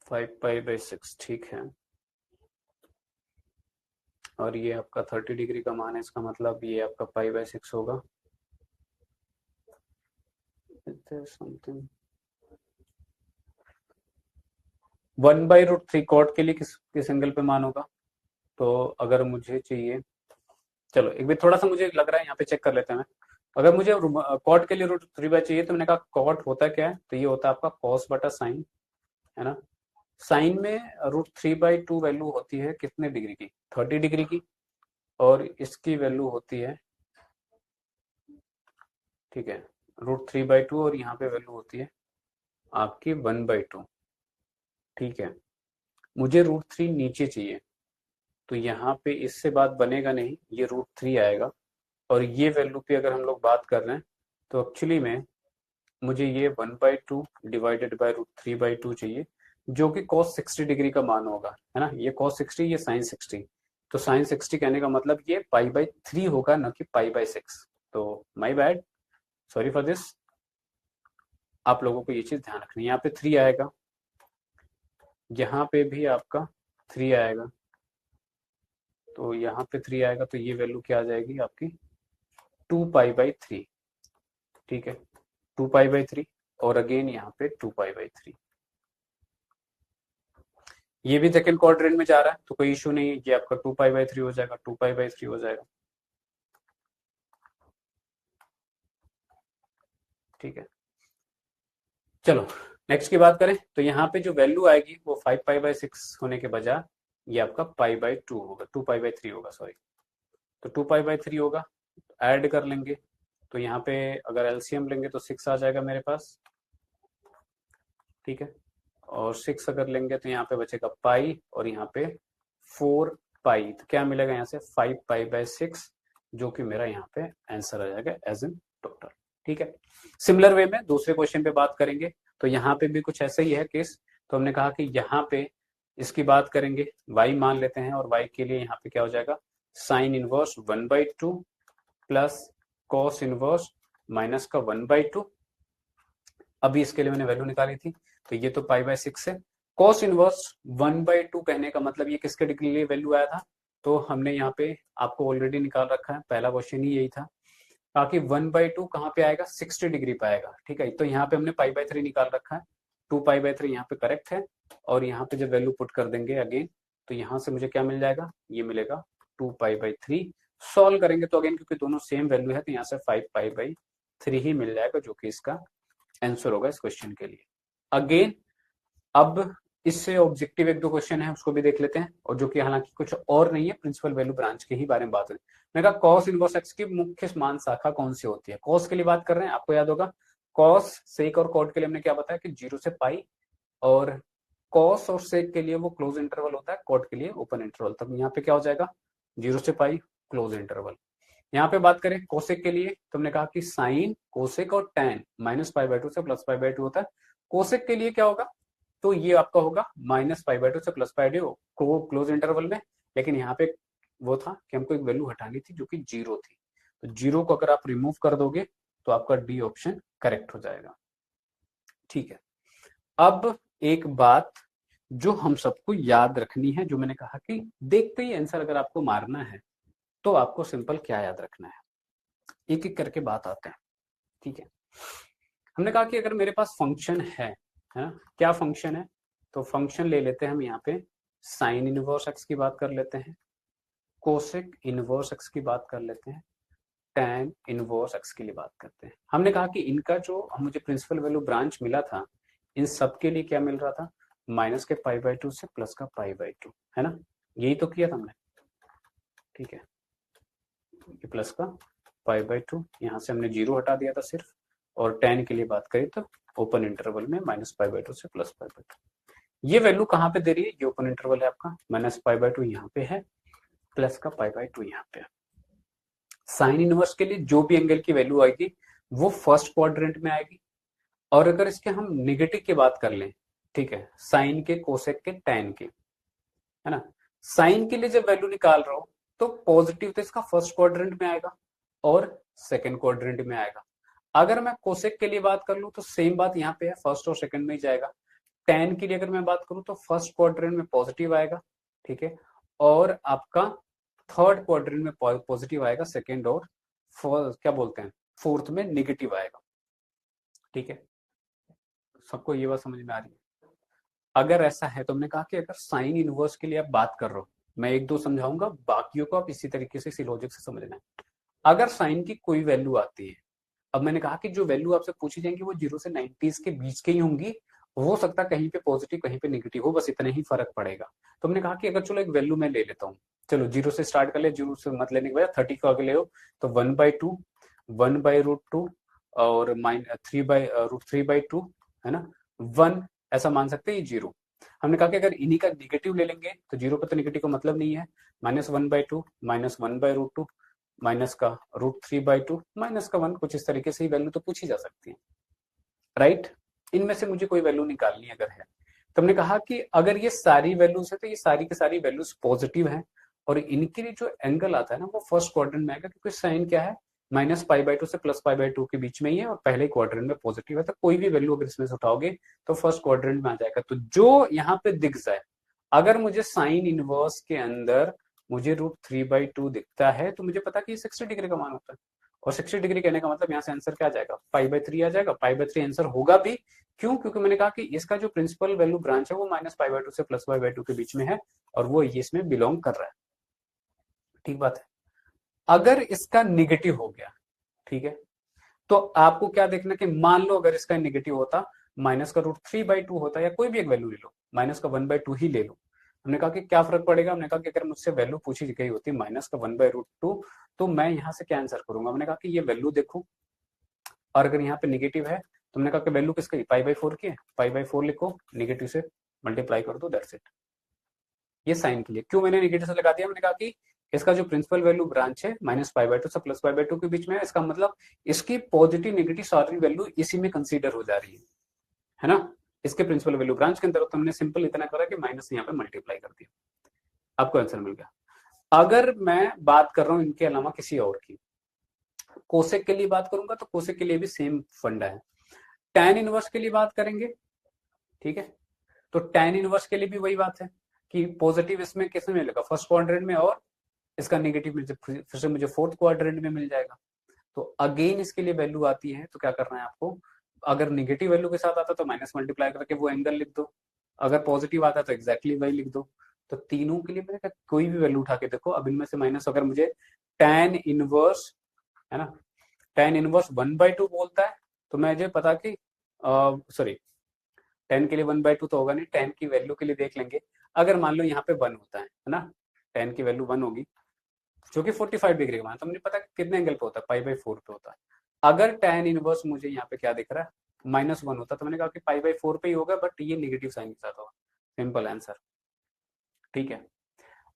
5 पाई/6, ठीक है। और ये आपका 30 डिग्री का मान है, इसका मतलब ये आपका पाई/6 होगा। समथिंग 1/√3 कॉट के लिए किस एंगल पे मान होगा, तो अगर मुझे चाहिए, चलो एक बार थोड़ा सा मुझे लग रहा है यहाँ पे चेक कर लेते हैं। अगर मुझे कॉट के लिए √3 चाहिए, तो मैंने कहा कॉट होता क्या है, तो ये होता है आपका कॉस बटा साइन, है ना। साइन में √3/2 वैल्यू होती है कितने डिग्री की, 30 डिग्री की, और इसकी वैल्यू होती है, ठीक है, √3/2, और यहाँ पे वैल्यू होती है आपकी 1/2, ठीक है। मुझे √3 नीचे चाहिए, तो यहाँ पे इससे बात बनेगा नहीं, ये √3 आएगा। और ये वैल्यू पे अगर हम लोग बात कर रहे हैं तो एक्चुअली में मुझे ये 1/2 डिवाइडेड बाय √3/2 चाहिए, जो कि cos 60 डिग्री का मान होगा, है ना। ये cos 60, ये sin 60, तो sin 60 कहने का मतलब ये π/3 होगा, न कि π/6। तो my bad, sorry for this. आप लोगों को ये चीज ध्यान रखनी है। यहाँ पे 3 आएगा, यहाँ पे भी आपका 3 आएगा, तो यहाँ पे 3 आएगा, तो ये वैल्यू क्या आ जाएगी आपकी 2π/3, ठीक है, 2π/3। और अगेन यहाँ पे 2π/3। ये भी सेकंड क्वाड्रेंट में जा रहा है, तो कोई इशू नहीं है, ये आपका 2π/3 हो जाएगा, 2π/3 हो जाएगा, ठीक है। चलो नेक्स्ट की बात करें, तो यहाँ पे जो वैल्यू आएगी वो 5π/6 होने के बजाय ये आपका π/2 होगा, 2π/3 होगा, सॉरी। तो 2π/3 होगा, ऐड कर लेंगे, तो यहाँ पे अगर एलसीएम लेंगे तो 6 आ जाएगा मेरे पास, ठीक है। और 6 अगर लेंगे तो यहाँ पे बचेगा पाई, और यहाँ पे 4π, तो क्या मिलेगा यहाँ से 5π/6, जो कि मेरा यहाँ पे आंसर आ जाएगा एज इन टोटल, ठीक है। सिमिलर वे में दूसरे क्वेश्चन पे बात करेंगे, तो यहाँ पे भी कुछ ऐसा ही है केस। तो हमने कहा कि यहाँ पे इसकी बात करेंगे, y मान लेते हैं, और y के लिए यहाँ पे क्या हो जाएगा sine inverse 1/2 plus cos inverse minus का 1/2। अभी इसके लिए मैंने वैल्यू निकाली थी, तो ये तो π/6 है। कॉस इनवर्स 1/2 कहने का मतलब ये किसके डिग्री लिए वैल्यू आया था, तो हमने यहाँ पे आपको ऑलरेडी निकाल रखा है, पहला क्वेश्चन ही यही था, ताकि 1/2 कहाँ पे आएगा 60 डिग्री पे आएगा, ठीक है। तो यहाँ पे हमने π/3 निकाल रखा है, 2π/3 यहाँ पे करेक्ट है। और यहाँ पे जब वैल्यू पुट कर देंगे अगेन, तो यहाँ से मुझे क्या मिल जाएगा, ये मिलेगा 2π/3। सॉल्व करेंगे तो अगेन क्योंकि दोनों सेम वैल्यू है, तो यहाँ से 5π/3 ही मिल जाएगा, जो कि इसका आंसर होगा इस क्वेश्चन के लिए। अगेन अब इससे ऑब्जेक्टिव एक दो क्वेश्चन है, उसको भी देख लेते हैं, और जो कि हालांकि कुछ और नहीं है, प्रिंसिपल वैल्यू ब्रांच के ही बारे में बात है। मैंने कहा कॉस इनवर्स एक्स की मुख्य मान शाखा कौन सी होती है। कॉस के लिए बात कर रहे हैं, आपको याद होगा कॉस सेक और कॉट के लिए हमने क्या बताया कि 0 से पाई, और कॉस और सेक के लिए वो क्लोज इंटरवल होता है, कॉट के लिए ओपन इंटरवल। तब यहाँ पे क्या हो जाएगा 0 से पाई क्लोज इंटरवल। यहाँ पे बात करें कोसेक के लिए, तो हमने कहा कि साइन कोसेक और टैन -π/2 से +π/2 होता है। कोसेक के लिए क्या होगा, तो ये आपका होगा -π/2 से +π/2 क्लोज इंटरवल में। लेकिन यहाँ पे वो था कि हमको एक वैल्यू हटानी थी जो कि 0 थी, तो 0 को अगर आप रिमूव कर दोगे तो आपका डी ऑप्शन करेक्ट हो जाएगा, ठीक है। अब एक बात जो हम सबको याद रखनी है, जो मैंने कहा कि देखते ही आंसर अगर आपको मारना है तो आपको सिंपल क्या याद रखना है, एक एक करके बात आते हैं, ठीक है। हमने कहा कि अगर मेरे पास फंक्शन है ना, क्या फंक्शन है, तो फंक्शन ले लेते हैं हम यहाँ पे साइन इनवर्स एक्स की बात कर लेते हैं, कोसेक इनवर्स एक्स की बात कर लेते हैं, टैन इनवर्स एक्स के लिए बात करते हैं। हमने कहा कि इनका जो मुझे प्रिंसिपल वैल्यू ब्रांच मिला था, इन सब के लिए क्या मिल रहा था, माइनस के π/2 से प्लस का π/2, है ना, यही तो किया था हमने, ठीक है। ये प्लस का π/2, यहाँ से हमने 0 हटा दिया था सिर्फ, और टैन के लिए बात करें तो ओपन इंटरवल में -π/2 से +π/2। ये वैल्यू कहाँ पे दे रही है, ये ओपन इंटरवल है आपका, -π/2 यहाँ पे है, प्लस का π/2 यहाँ पे। साइन इनवर्स के लिए जो भी एंगल की वैल्यू आएगी वो फर्स्ट क्वाड्रेंट में आएगी। और अगर इसके हम नेगेटिव की बात कर लें, ठीक है, साइन के, कोसेक के, टैन के, है ना, साइन के लिए जब वैल्यू निकाल रहा हो तो पॉजिटिव तो इसका फर्स्ट क्वाड्रेंट में आएगा और सेकंड क्वाड्रेंट में आएगा। अगर मैं कोसेक के लिए बात कर लूं तो सेम बात यहाँ पे है, फर्स्ट और सेकंड में ही जाएगा। टैन के लिए अगर मैं बात करूं तो फर्स्ट क्वाड्रेंट में पॉजिटिव आएगा, ठीक है, और आपका थर्ड क्वाड्रेंट में पॉजिटिव आएगा, सेकंड और क्या बोलते हैं फोर्थ में नेगेटिव आएगा, ठीक है। सबको ये बात समझ में आ रही है। अगर ऐसा है तो हमने कहा कि अगर साइन इनवर्स के लिए आप बात कर रहे हो, मैं एक दो समझाऊंगा, बाकियों को आप इसी तरीके से इसी लॉजिक से समझना है। अगर साइन की कोई वैल्यू आती है, अब मैंने कहा कि जो वैल्यू आपसे पूछी जाएंगी वो 0 से 90s के बीच के ही होंगी, हो सकता है कहीं पे पॉजिटिव कहीं पे नेगेटिव हो, बस इतना ही फर्क पड़ेगा। तो हमने कहा कि अगर चलो एक वैल्यू मैं ले लेता हूँ, चलो 0 से स्टार्ट कर ले, 0 से मत लेने के बाद 30 को आगे ले हो, तो 1/2, 1/√2 और -3/√3/2, है ना, 1 ऐसा मान सकते हैं, ये 0। हमने कहा कि अगर इन्हीं का निगेटिव ले लेंगे तो 0 पे तो निगेटिव का मतलब नहीं है। -1/2 -1/√2 माइनस का √3/2 माइनस का 1, कुछ इस तरीके से ही वैल्यू तो पूछी जा सकती है, राइट। इनमें से मुझे कोई वैल्यू निकालनी अगर है तो हमने कहा कि अगर ये सारी वैल्यूज है तो ये सारी की सारी वैल्यूज पॉजिटिव हैं, और इनके लिए जो एंगल आता है ना वो फर्स्ट क्वाड्रेंट में आएगा, क्योंकि साइन क्या है, -π/2 से +π/2 के बीच में ही है और पहले क्वाड्रेंट में पॉजिटिव है, तो कोई भी वैल्यू अगर इसमें से उठाओगे तो फर्स्ट क्वाड्रेंट में आ जाएगा। तो जो यहाँ पे दिख जाए, अगर मुझे साइन इनवर्स के अंदर मुझे √3/2 दिखता है तो मुझे पता कि ये 60 डिग्री का मान होता है, और 60 डिग्री कहने का मतलब यहाँ से आंसर क्या आ जाएगा, π/3 आ जाएगा। π/3 आंसर होगा भी, क्यों? क्योंकि मैंने कहा कि इसका जो प्रिंसिपल वैल्यू ब्रांच है वो -π/2 से +π/2 के बीच में है, और वो ये इसमें बिलोंग कर रहा है, ठीक बात है। अगर इसका निगेटिव हो गया, ठीक है, तो आपको क्या देखना कि मान लो अगर इसका निगेटिव होता, माइनस का √3/2 होता, या कोई भी एक वैल्यू ले लो, माइनस का 1/2 ही ले लो। हमने कहा कि क्या फर्क पड़ेगा, हमने कहा कि अगर मुझसे वैल्यू पूछी गई होती माइनस का 1/√2, तो मैं यहाँ से क्या आंसर करूंगा, हमने कहा कि ये वैल्यू देखो, और अगर यहाँ पे निगेटिव है तो हमने कहा कि वैल्यू किसकी, π/4 की है, π/4 लिखो, निगेटिव से मल्टीप्लाई कर दो, दैट्स इट। ये साइन के लिए क्यों मैंने निगेटिव से लगा दिया, मैंने कहा कि इसका जो प्रिंसिपल वैल्यू ब्रांच है -π/2 से +π/2 के बीच में है, इसका मतलब इसकी पॉजिटिव नेगेटिव सारी वैल्यू इसी में कंसीडर हो जा रही है ना, इसके प्रिंसिपल वैल्यू ब्रांच के अंदर। तो हमने सिंपल इतना करा कि माइनस यहाँ पे मल्टीप्लाई कर दिया, आपको आंसर मिल गया। अगर मैं बात कर रहा हूं इनके अलावा किसी और की, कोसेक के लिए बात करूंगा तो कोसेक के लिए भी सेम फंडा है। टैन इनवर्स के लिए बात करेंगे, ठीक है, तो टैन इनवर्स के लिए भी वही बात है कि पॉजिटिव इसमें किसमें मिलेगा, फर्स्ट क्वाड्रेंट में, और इसका निगेटिव फिर से मुझे फोर्थ क्वाड्रेंट में मिल जाएगा। तो अगेन इसके लिए वैल्यू आती है तो क्या करना है आपको, अगर निगेटिव वैल्यू के साथ आता तो माइनस मल्टीप्लाई करके वो एंगल लिख दो, अगर पॉजिटिव आता तो एग्जैक्टली वही लिख दो। तो तीनों के लिए मैंने कहा कोई भी वैल्यू उठा के देखो, अब इनमें से माइनस, अगर मुझे tan इनवर्स, है ना, tan इनवर्स 1/2 बोलता है तो मुझे पता कि सॉरी, tan के लिए 1/2 तो होगा नहीं, tan की वैल्यू के लिए देख लेंगे। अगर मान लो यहाँ पे 1 होता है ना, tan की वैल्यू 1 होगी, जो कि 45 डिग्री का मान, तो मुझे पता है कितने एंगल पे होता है, π/4 पे होता है। अगर tan इनवर्स मुझे यहाँ पे क्या दिख रहा है, -1 होता, तो मैंने कहा कि π/4 पे ही होगा, बट ये नेगेटिव साइन के साथ होगा, सिंपल आंसर, ठीक है।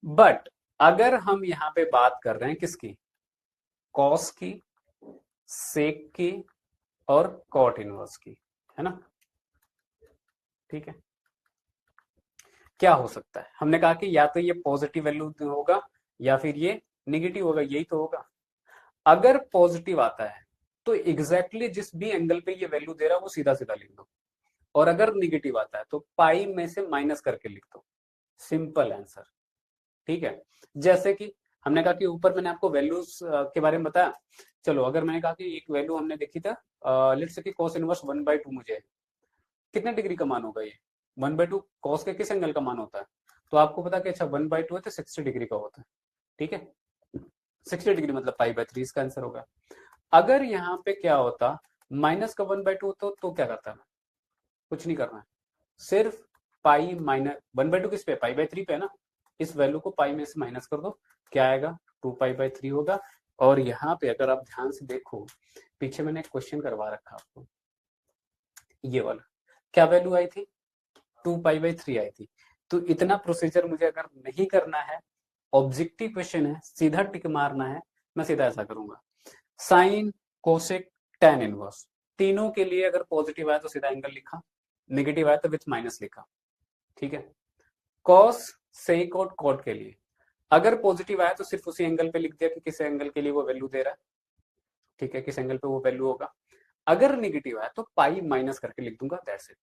बट अगर हम यहाँ पे बात कर रहे हैं किसकी, कॉस की, सेक की और कॉट इनवर्स की, है ना, ठीक है। क्या हो सकता है, हमने कहा कि या तो ये पॉजिटिव वैल्यू होगा या फिर ये निगेटिव होगा, यही तो होगा। अगर पॉजिटिव आता है तो एग्जैक्टली जिस भी एंगल पे ये वैल्यू दे रहा है वो सीधा सीधा लिख दो, और अगर निगेटिव आता है तो पाई में से माइनस करके लिख दो, सिंपल आंसर, ठीक है। जैसे कि हमने कहा कि ऊपर मैंने आपको वैल्यूज के बारे में बताया, चलो अगर मैंने कहा कि एक वैल्यू हमने देखी था, लेट्स से कि cos इनवर्स 1/2 मुझे कितने डिग्री का मान होगा, ये 1/2 cos के किस एंगल का मान होता है, तो आपको पता कि अच्छा 1/2 है तो 60 डिग्री का होता है, ठीक है, 60 डिग्री मतलब π/3 इसका आंसर होगा। अगर यहाँ पे क्या होता, माइनस का 1/2 तो क्या करता है, कुछ नहीं करना है, सिर्फ पाई माइनस 1/2 किस पे, π/3 पे है ना, इस वैल्यू को पाई में से माइनस कर दो, क्या आएगा, 2π/3 होगा। और यहाँ पे अगर आप ध्यान से देखो, पीछे मैंने एक क्वेश्चन करवा रखा आपको, ये वाला क्या वैल्यू आई थी, 2π/3 आई थी। तो इतना प्रोसीजर मुझे अगर नहीं करना है, ऑब्जेक्टिव क्वेश्चन है, सीधा टिक मारना है, मैं सीधा ऐसा करूंगा, साइन, कोसेक, tan इनवर्स, तीनों के लिए अगर पॉजिटिव आया तो सीधा एंगल लिखा, नेगेटिव आया तो विथ माइनस लिखा, ठीक है। कॉस, सेक और कॉट के लिए अगर पॉजिटिव आया तो सिर्फ उसी एंगल पे लिख दिया कि किस एंगल के लिए वो वैल्यू दे रहा है, ठीक है, किस एंगल पे वो वैल्यू होगा। अगर निगेटिव आया तो पाई माइनस करके लिख दूंगा, दैट्स इट।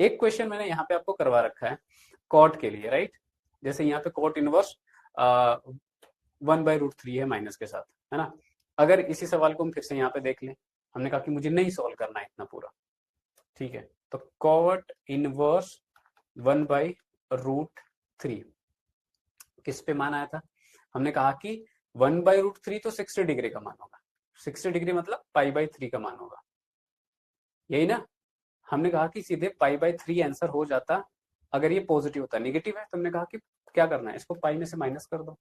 एक क्वेश्चन मैंने यहाँ पे आपको करवा रखा है कॉट के लिए, राइट, जैसे यहाँ पे कॉट इनवर्स 1/√3 है माइनस के साथ, है ना। अगर इसी सवाल को हम फिर से यहाँ पे देख लें, हमने कहा कि मुझे नहीं सॉल्व करना है इतना पूरा, ठीक है, तो कॉट इनवर्स 1/√3 किस पे मान आया था, हमने कहा कि 1/√3 तो 60 डिग्री का मान होगा, 60 डिग्री मतलब π/3 का मान होगा, यही ना। हमने कहा कि सीधे π/3 आंसर हो जाता अगर ये पॉजिटिव होता, निगेटिव है तो हमने कहा कि क्या करना है, इसको पाई में से माइनस कर दो,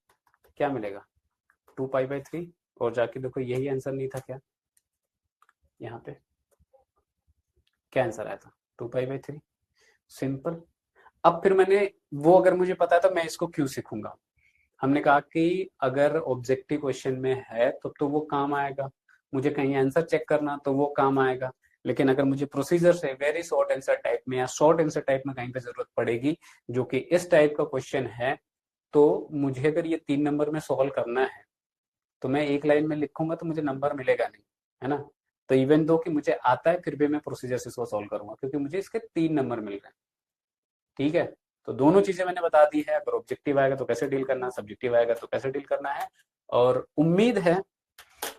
क्या मिलेगा, 2π/3, और जाके देखो यही आंसर नहीं था क्या, यहाँ पे क्या आंसर आया था, 2π/3 सिंपल। अब फिर मैंने वो अगर मुझे पता है तो मैं इसको क्यों सीखूंगा। हमने कहा कि अगर ऑब्जेक्टिव क्वेश्चन में है तो वो काम आएगा, मुझे कहीं आंसर चेक करना तो वो काम आएगा। लेकिन अगर मुझे प्रोसीजर से वेरी शॉर्ट आंसर टाइप में या शॉर्ट आंसर टाइप में कहीं पे जरूरत पड़ेगी जो कि इस टाइप का क्वेश्चन है, तो मुझे अगर ये 3 नंबर में सॉल्व करना है तो मैं एक लाइन में लिखूंगा तो मुझे नंबर मिलेगा नहीं, है ना। तो इवन दो कि मुझे आता है फिर भी मैं प्रोसीजर से इसको सॉल्व करूंगा क्योंकि मुझे इसके 3 नंबर मिल रहे हैं। ठीक है, तो दोनों चीजें मैंने बता दी है। अगर ऑब्जेक्टिव आएगा तो कैसे डील करना है, सब्जेक्टिव आएगा तो कैसे डील करना है। और उम्मीद है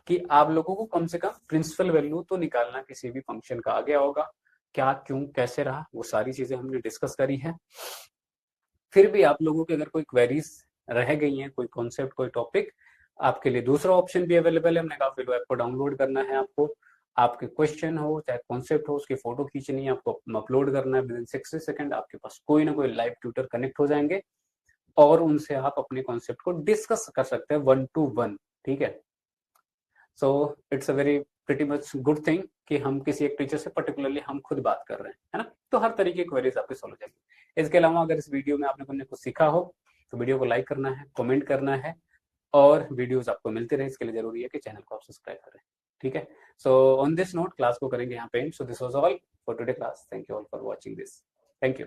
कि आप लोगों को कम से कम प्रिंसिपल वैल्यू तो निकालना किसी भी फंक्शन का आ गया होगा। क्या, क्यों, कैसे रहा, वो सारी चीजें हमने डिस्कस करी है। फिर भी आप लोगों की अगर कोई क्वेरीज रह गई हैं, कोई कॉन्सेप्ट, कोई टॉपिक, आपके लिए दूसरा ऑप्शन भी अवेलेबल है। हमने कहा फिलो ऐप को डाउनलोड करना है आपको, आपके क्वेश्चन हो चाहे कॉन्सेप्ट हो उसकी फोटो खींचनी है आपको, अपलोड करना है, विद इन 60 सेकंड आपके पास कोई ना कोई लाइव ट्यूटर कनेक्ट हो जाएंगे और उनसे आप अपने कॉन्सेप्ट को डिस्कस कर सकते हैं 1 to 1। ठीक है, so it's a very pretty much good thing कि हम किसी एक टीचर से पर्टिकुलरली हम खुद बात कर रहे हैं, है ना। तो हर तरीके की क्वेरीज आपकी सॉल्व हो जाएगी। इसके अलावा अगर इस वीडियो में आपने कुछ सीखा हो तो वीडियो को लाइक करना है, कमेंट करना है, और वीडियोस आपको मिलते रहे इसके लिए जरूरी है कि चैनल को आप सब्सक्राइब करें। ठीक है, so on this note class को करेंगे यहाँ पे and. So this was all for today class. Thank you all for watching this. Thank you.